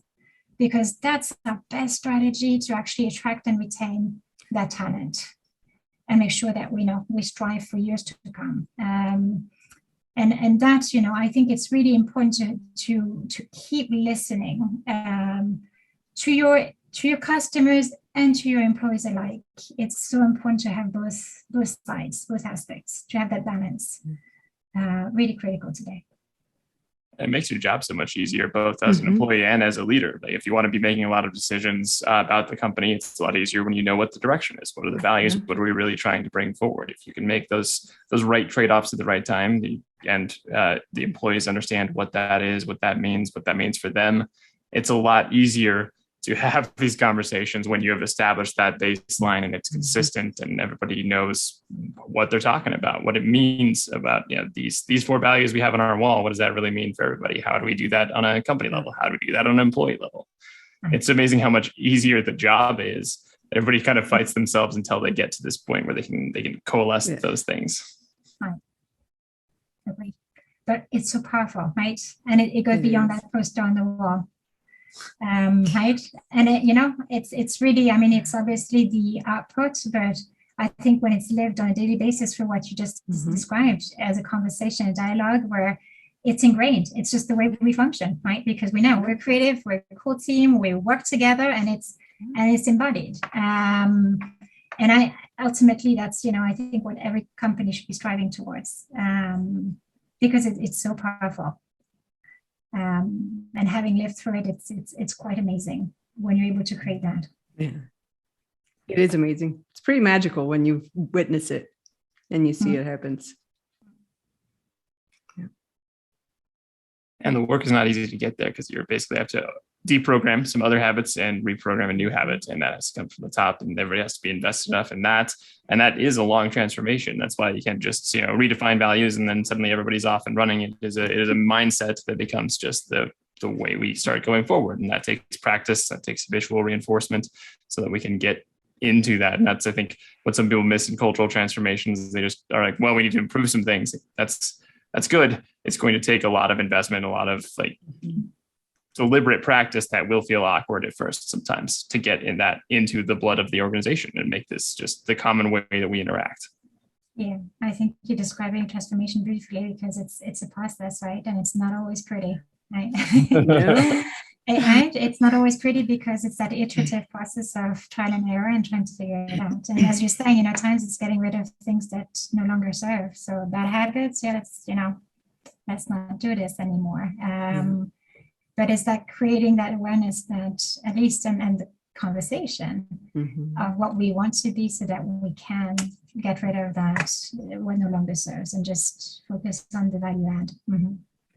Because that's our best strategy to actually attract and retain that talent and make sure that we strive for years to come. And that, I think it's really important to keep listening to your customers and to your employees alike. It's so important to have both sides, both aspects, to have that balance. Really critical today. It makes your job so much easier, both as an employee and as a leader. Like if you want to be making a lot of decisions about the company, it's a lot easier when you know what the direction is. What are the values? What are we really trying to bring forward? If you can make those right trade-offs at the right time, and the employees understand what that is, what that means for them, it's a lot easier to have these conversations when you have established that baseline and it's consistent and everybody knows what they're talking about, what it means about these 4 values we have on our wall. What does that really mean for everybody? How do we do that on a company level? How do we do that on an employee level? It's amazing how much easier the job is. Everybody kind of fights themselves until they get to this point where they can coalesce those things. Right. But it's so powerful, right? And it goes beyond that poster on the wall. Right. And it's really, it's obviously the output, but I think when it's lived on a daily basis for what you just described as a conversation, a dialogue where it's ingrained, it's just the way we function, right? Because we know we're creative, we're a cool team, we work together, and it's embodied. And I ultimately, that's, I think what every company should be striving towards, because it's so powerful. And having lived through it, it's quite amazing when you're able to create that. Yeah, it is amazing. It's pretty magical when you witness it and you see it happens. Yeah. And the work is not easy to get there because you basically have to deprogram some other habits and reprogram a new habit, and that has to come from the top, and everybody has to be invested enough in that. And that is a long transformation. That's why you can't just redefine values and then suddenly everybody's off and running. It is a mindset that becomes just the way we start going forward, and that takes practice, that takes visual reinforcement, so that we can get into that. And that's, I think, what some people miss in cultural transformations. They just are like, well, we need to improve some things. That's good. It's going to take a lot of investment, a lot of deliberate practice that will feel awkward at first sometimes to get into the blood of the organization and make this just the common way that we interact. Yeah, I think you're describing transformation beautifully, because it's a process, right? And it's not always pretty, right? Right? It's not always pretty because it's that iterative process of trial and error and trying to figure it out. And as you're saying, at times it's getting rid of things that no longer serve. So bad habits, let's not do this anymore. But it's that creating that awareness that at least and the conversation of what we want to be so that we can get rid of that what no longer serves and just focus on the value add.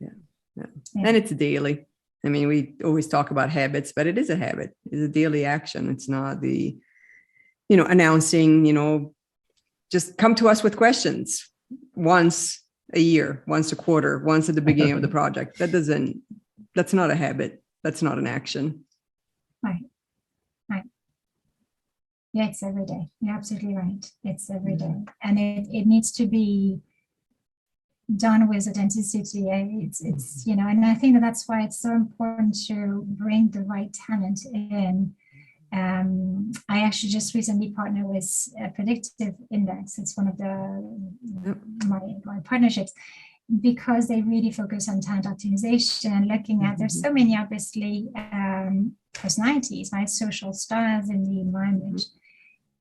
Yeah. And it's daily. I mean, we always talk about habits, but it is a habit. It's a daily action. It's not the, announcing, just come to us with questions once a year, once a quarter, once at the beginning of the project. That's not a habit. That's not an action. Right. Yeah, it's every day. You're absolutely right. It's every day. And it needs to be done with authenticity. It's and I think that's why it's so important to bring the right talent in. I actually just recently partnered with a predictive index. It's one of my partnerships, because they really focus on talent optimization, looking at there's so many obviously personalities, right, social styles in the environment.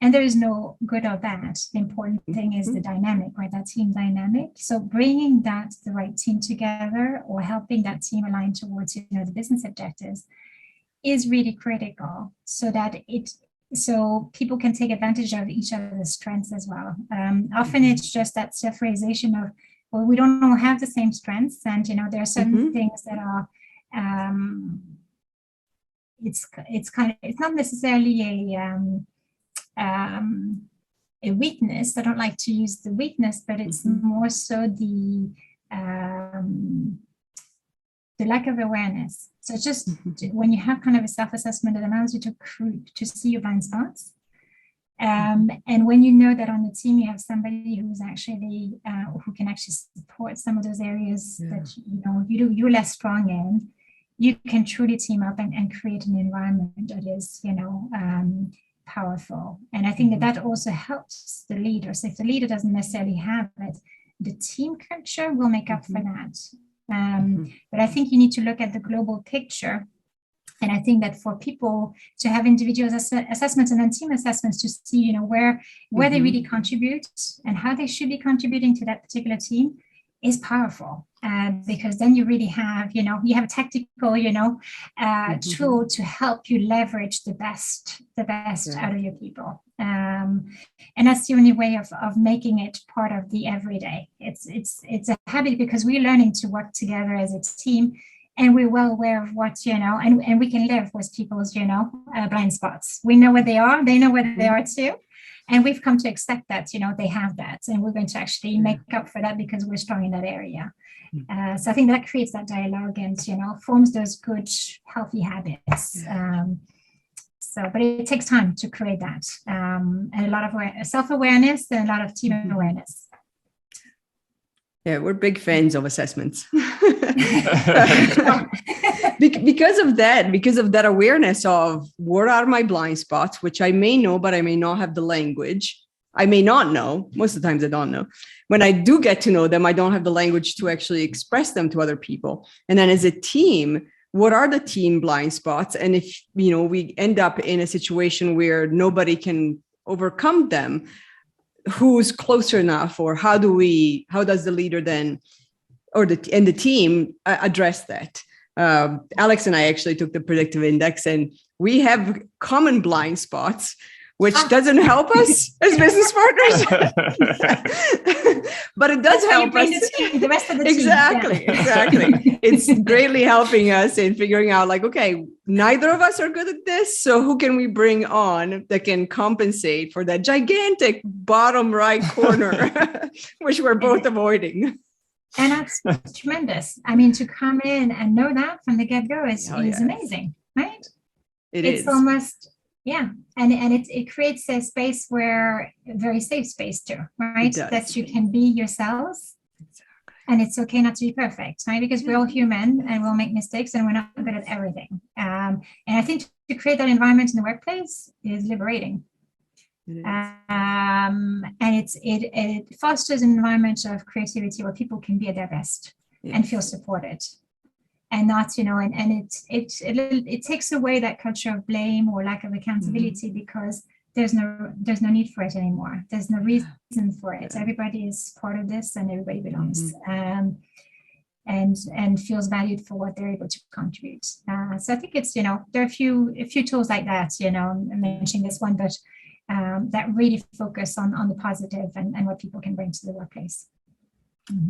And there is no good or bad. The important thing is the dynamic, right? That team dynamic. So bringing the right team together or helping that team align towards, the business objectives is really critical so that so people can take advantage of each other's strengths as well. Often it's just that self-realization of, well, we don't all have the same strengths. And, there are certain things that are, it's not necessarily a weakness. I don't like to use the weakness, but it's more so the lack of awareness. So just when you have kind of a self-assessment, it allows you to see your blind spots. And when you know that on the team you have somebody who's actually who can actually support some of those areas that you're less strong in, you can truly team up and create an environment that is powerful. And I think that also helps the leader. So if the leader doesn't necessarily have it, the team culture will make up for that. But I think you need to look at the global picture. And I think that for people to have individual assessments and then team assessments to see, where they really contribute and how they should be contributing to that particular team is powerful. Because then you really have, you have a tactical, tool to help you leverage the best out of your people. And that's the only way of making it part of the everyday. It's a habit because we're learning to work together as a team, and we're well aware of what, and we can live with people's, blind spots. We know where they are. They know where they are too. And we've come to accept that, they have that. And we're going to actually make up for that because we're strong in that area. So I think that creates that dialogue and, forms those good, healthy habits. But it takes time to create that. And a lot of self-awareness and a lot of team awareness. Yeah, we're big fans of assessments. Because of that awareness of what are my blind spots, which I may know, but I may not have the language. I may not know. Most of the times I don't know. When I do get to know them, I don't have the language to actually express them to other people. And then as a team, what are the team blind spots? And if, we end up in a situation where nobody can overcome them, who's closer enough, or how does the leader then, or the team address that? Alex and I actually took the predictive index, and we have common blind spots, which doesn't help us as business partners, but it does help us. The rest of the team. Exactly. It's greatly helping us in figuring out, like, okay, neither of us are good at this, so who can we bring on that can compensate for that gigantic bottom right corner, which we're both avoiding. And that's tremendous. I mean, to come in and know that from the get-go is amazing, right? It's almost, and it creates a space where, a very safe space too, right? That you can be yourselves. Exactly. And it's okay not to be perfect, right? Because we're all human and we'll make mistakes and we're not good at everything. And I think to create that environment in the workplace is liberating. And it fosters an environment of creativity where people can be at their best and feel supported. and not, and it takes away that culture of blame or lack of accountability, because there's no need for it anymore. There's no reason for it. Everybody is part of this, and everybody belongs, and feels valued for what they're able to contribute. So I think it's, there are a few tools like that, I'm mentioning this one, but that really focus on the positive and what people can bring to the workplace.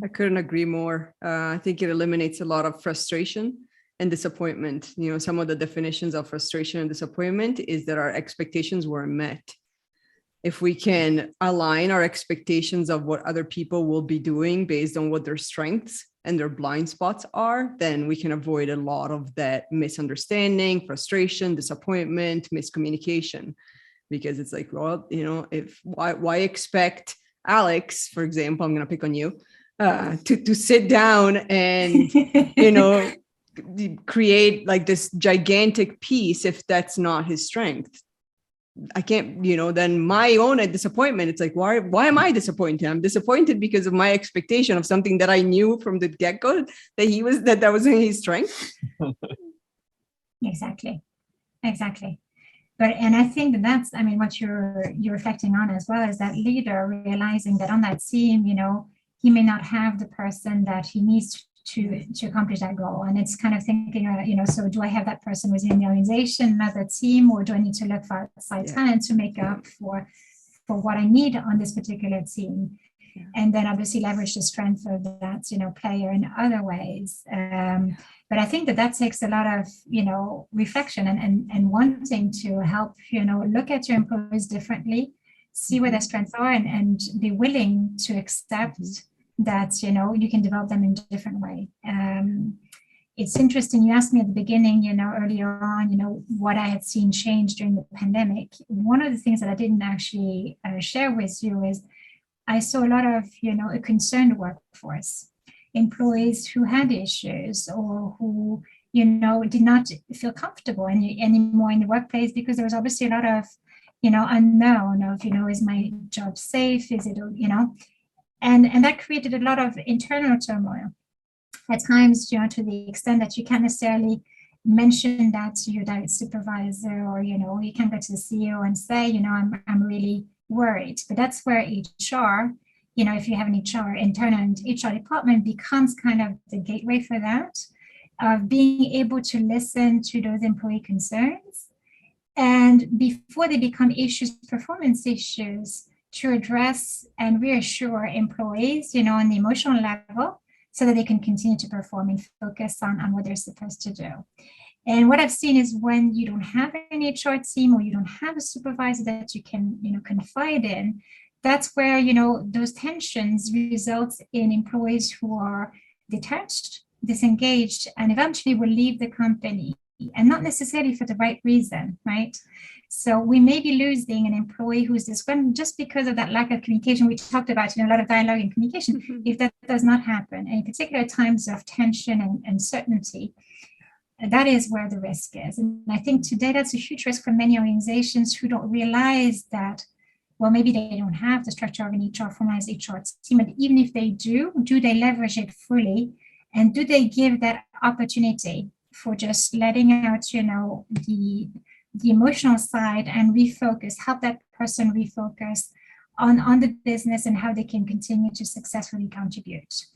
I couldn't agree more. I think it eliminates a lot of frustration and disappointment. Some of the definitions of frustration and disappointment is that our expectations weren't met. If we can align our expectations of what other people will be doing based on what their strengths and their blind spots are, then we can avoid a lot of that misunderstanding, frustration, disappointment, miscommunication. Because it's like, well, why expect Alex, for example, I'm going to pick on you, to sit down and, create like this gigantic piece if that's not his strength. I can't, then my own disappointment, it's like, why am I disappointed? I'm disappointed because of my expectation of something that I knew from the get-go that wasn't his strength. Exactly. And I think that's, what you're reflecting on as well, is that leader realizing that on that team, he may not have the person that he needs to accomplish that goal. And it's kind of thinking, so do I have that person within the organization, another team, or do I need to look for outside talent to make up for what I need on this particular team? Yeah. And then obviously leverage the strength of that, player in other ways. But I think that takes a lot of, reflection and wanting to help, look at your employees differently, see where their strengths are, and be willing to accept that, you can develop them in a different way. It's interesting. You asked me at the beginning, earlier on, what I had seen change during the pandemic. One of the things that I didn't actually share with you is I saw a lot of, a concerned workforce, employees who had issues or who, did not feel comfortable anymore in the workplace, because there was obviously a lot of, unknown of, is my job safe? Is it, and that created a lot of internal turmoil at times, to the extent that you can't necessarily mention that to your direct supervisor, or, you can't go to the CEO and say, I'm really worried. But that's where HR, if you have an internal HR department, becomes kind of the gateway for that, of being able to listen to those employee concerns, and before they become issues, performance issues, to address and reassure employees, on the emotional level, so that they can continue to perform and focus on what they're supposed to do. And what I've seen is when you don't have an HR team, or you don't have a supervisor that you can, confide in, that's where, those tensions result in employees who are detached, disengaged, and eventually will leave the company, and not necessarily for the right reason, right? So we may be losing an employee who's disgruntled just because of that lack of communication. We talked about, a lot of dialogue and communication. If that does not happen, and in particular times of tension and uncertainty, that is where the risk is. And I think today that's a huge risk for many organizations who don't realize that, well, maybe they don't have the structure of an formalized HR team, but even if they do they leverage it fully? And do they give that opportunity for just letting out, the emotional side, and refocus, help that person refocus on the business and how they can continue to successfully contribute.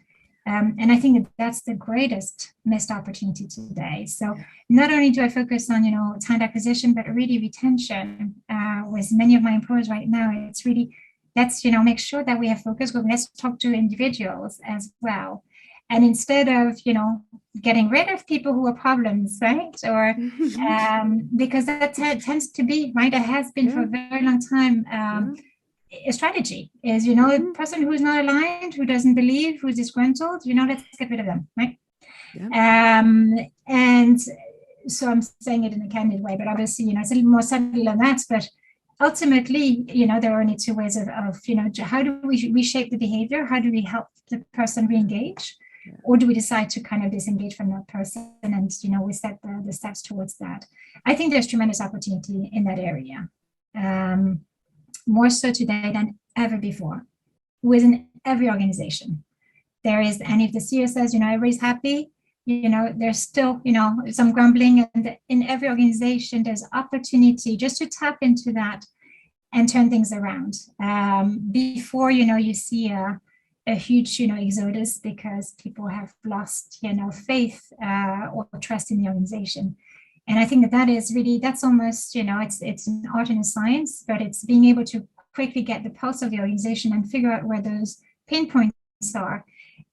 And I think that's the greatest missed opportunity today. So not only do I focus on, talent acquisition, but really retention with many of my employers right now. It's really, let's, make sure that we have focus group. Let's talk to individuals as well. And instead of, getting rid of people who are problems, right? Or because that tends to be, right, it has been for a very long time, a strategy is, a person who's not aligned, who doesn't believe, who's disgruntled, let's get rid of them, right? And so I'm saying it in a candid way, but obviously, it's a little more subtle than that. But ultimately, there are only two ways of how do we reshape the behavior? How do we help the person re-engage? Or do we decide to kind of disengage from that person, and we set the steps towards that? I think there's tremendous opportunity in that area, more so today than ever before, within every organization. There is, and if the CEO says, everybody's happy, there's still, some grumbling, and in every organization, there's opportunity just to tap into that and turn things around before, you see a huge, exodus because people have lost, faith or trust in the organization. And I think that is really, that's almost, it's an art and a science, but it's being able to quickly get the pulse of the organization and figure out where those pain points are,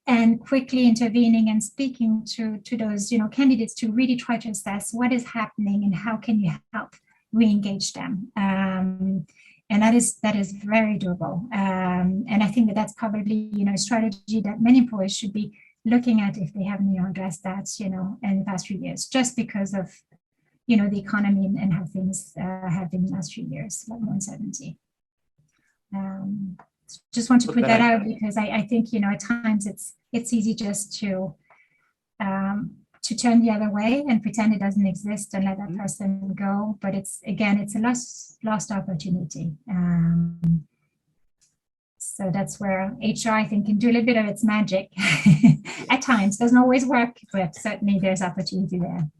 and quickly intervening and speaking to those, candidates to really try to assess what is happening and how can you help re-engage them. And that is very doable. And I think that that's probably, a strategy that many employers should be looking at if they haven't addressed that, in the past few years, just because of, the economy and how things have been in the last few years, like more uncertainty. Just want to put that out because I think, at times it's easy just to turn the other way and pretend it doesn't exist and let that person go. But it's a lost opportunity. So that's where HR, I think, can do a little bit of its magic. At times, doesn't always work, but certainly there's opportunity there.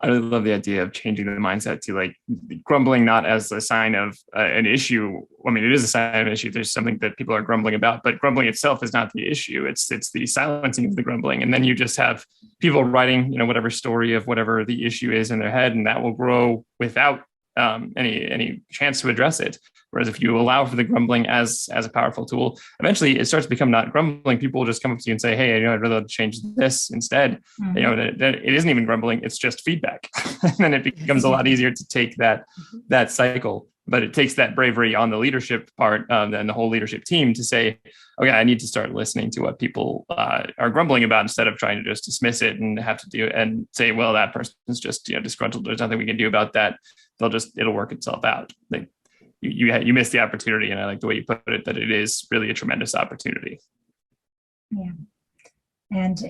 I really love the idea of changing the mindset to like grumbling not as a sign of an issue. I mean, it is a sign of an issue. There's something that people are grumbling about, but grumbling itself is not the issue. It's the silencing of the grumbling. And then you just have people writing, whatever story of whatever the issue is in their head, and that will grow without any chance to address it. Whereas if you allow for the grumbling as a powerful tool, eventually it starts to become not grumbling. People will just come up to you and say, hey, I'd rather change this instead. That it isn't even grumbling, it's just feedback. And then it becomes a lot easier to take that cycle. But it takes that bravery on the leadership part and the whole leadership team to say, okay, I need to start listening to what people are grumbling about instead of trying to just dismiss it and have to do it and say, well, that person's just disgruntled. There's nothing we can do about that. It'll work itself out. You missed the opportunity, and I like the way you put it, that it is really a tremendous opportunity. Yeah, and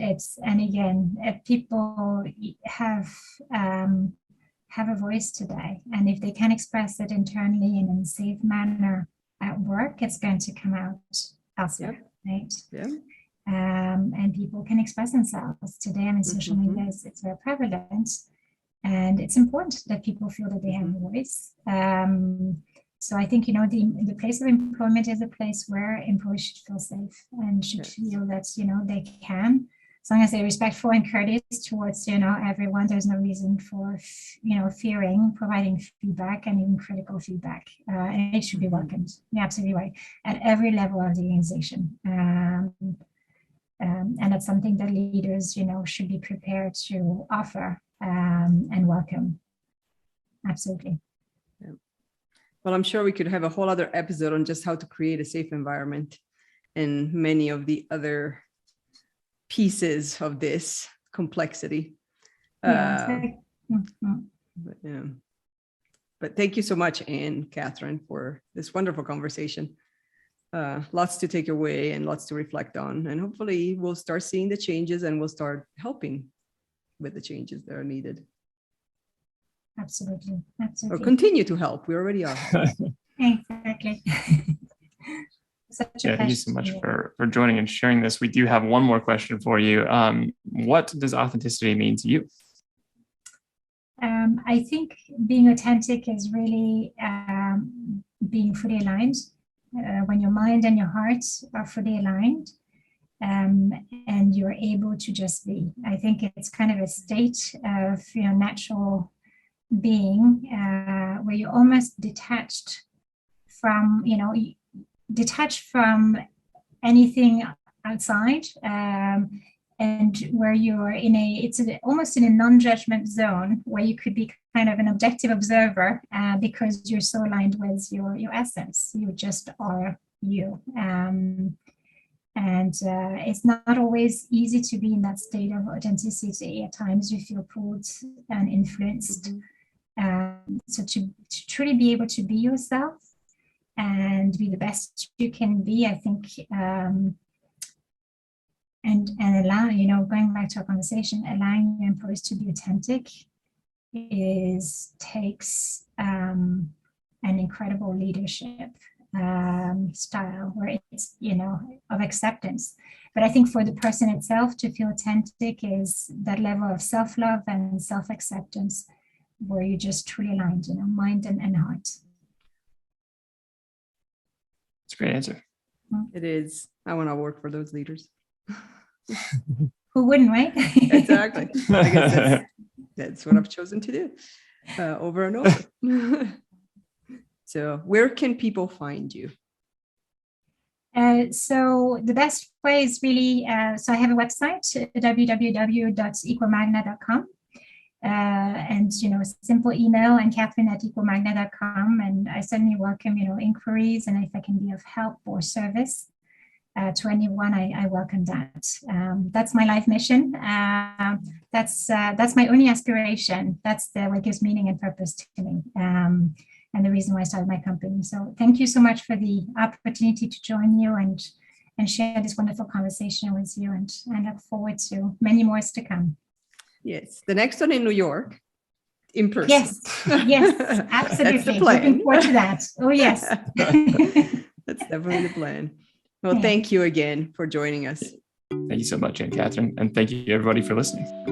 again, if people have a voice today, and if they can express it internally and in a safe manner at work, it's going to come out elsewhere, right? Yeah. And people can express themselves today. I mean, social media it's very prevalent, and it's important that people feel that they have a voice. So I think, the place of employment is a place where employees should feel safe and should feel that, they can, as long as they're respectful and courteous towards, everyone. There's no reason for, fearing providing feedback, and even critical feedback. And it should be welcomed. You're absolutely right. At every level of the organization. And that's something that leaders, should be prepared to offer and welcome. Absolutely. Well, I'm sure we could have a whole other episode on just how to create a safe environment and many of the other pieces of this complexity. But thank you so much, Anne, Catherine, for this wonderful conversation. Lots to take away and lots to reflect on. And hopefully we'll start seeing the changes and we'll start helping with the changes that are needed. Absolutely. Or continue to help. We already are. Exactly. Thank you so much for joining and sharing this. We do have one more question for you. What does authenticity mean to you? I think being authentic is really being fully aligned. When your mind and your heart are fully aligned, and you're able to just be. I think it's kind of a state of natural being where you're almost detached from anything outside, and where you're almost in a non-judgment zone where you could be kind of an objective observer because you're so aligned with your essence. You just are you. And it's not always easy to be in that state of authenticity. At times you feel pulled and influenced. So to truly be able to be yourself and be the best you can be, I think, and allow, going back to our conversation, allowing your employees to be authentic takes an incredible leadership style where it's, of acceptance. But I think for the person itself to feel authentic is that level of self-love and self-acceptance where you just truly aligned, mind and heart. It's a great answer. It is. I want to work for those leaders. Who wouldn't, right? Exactly. I guess that's what I've chosen to do over and over. So where can people find you? So the best way is really, so I have a website, www.equamagna.com. And, simple email and Catherine@equamagna.com. And I certainly welcome, inquiries, and if I can be of help or service to anyone, I welcome that. That's my life mission. That's my only aspiration. That's what gives meaning and purpose to me. And the reason why I started my company. So thank you so much for the opportunity to join you and share this wonderful conversation with you. And I look forward to many more to come. Yes. The next one in New York, in person. Yes, absolutely. That's the plan. Looking forward to that. Oh, yes. That's definitely the plan. Well, thank you again for joining us. Thank you so much, Catherine. And thank you, everybody, for listening.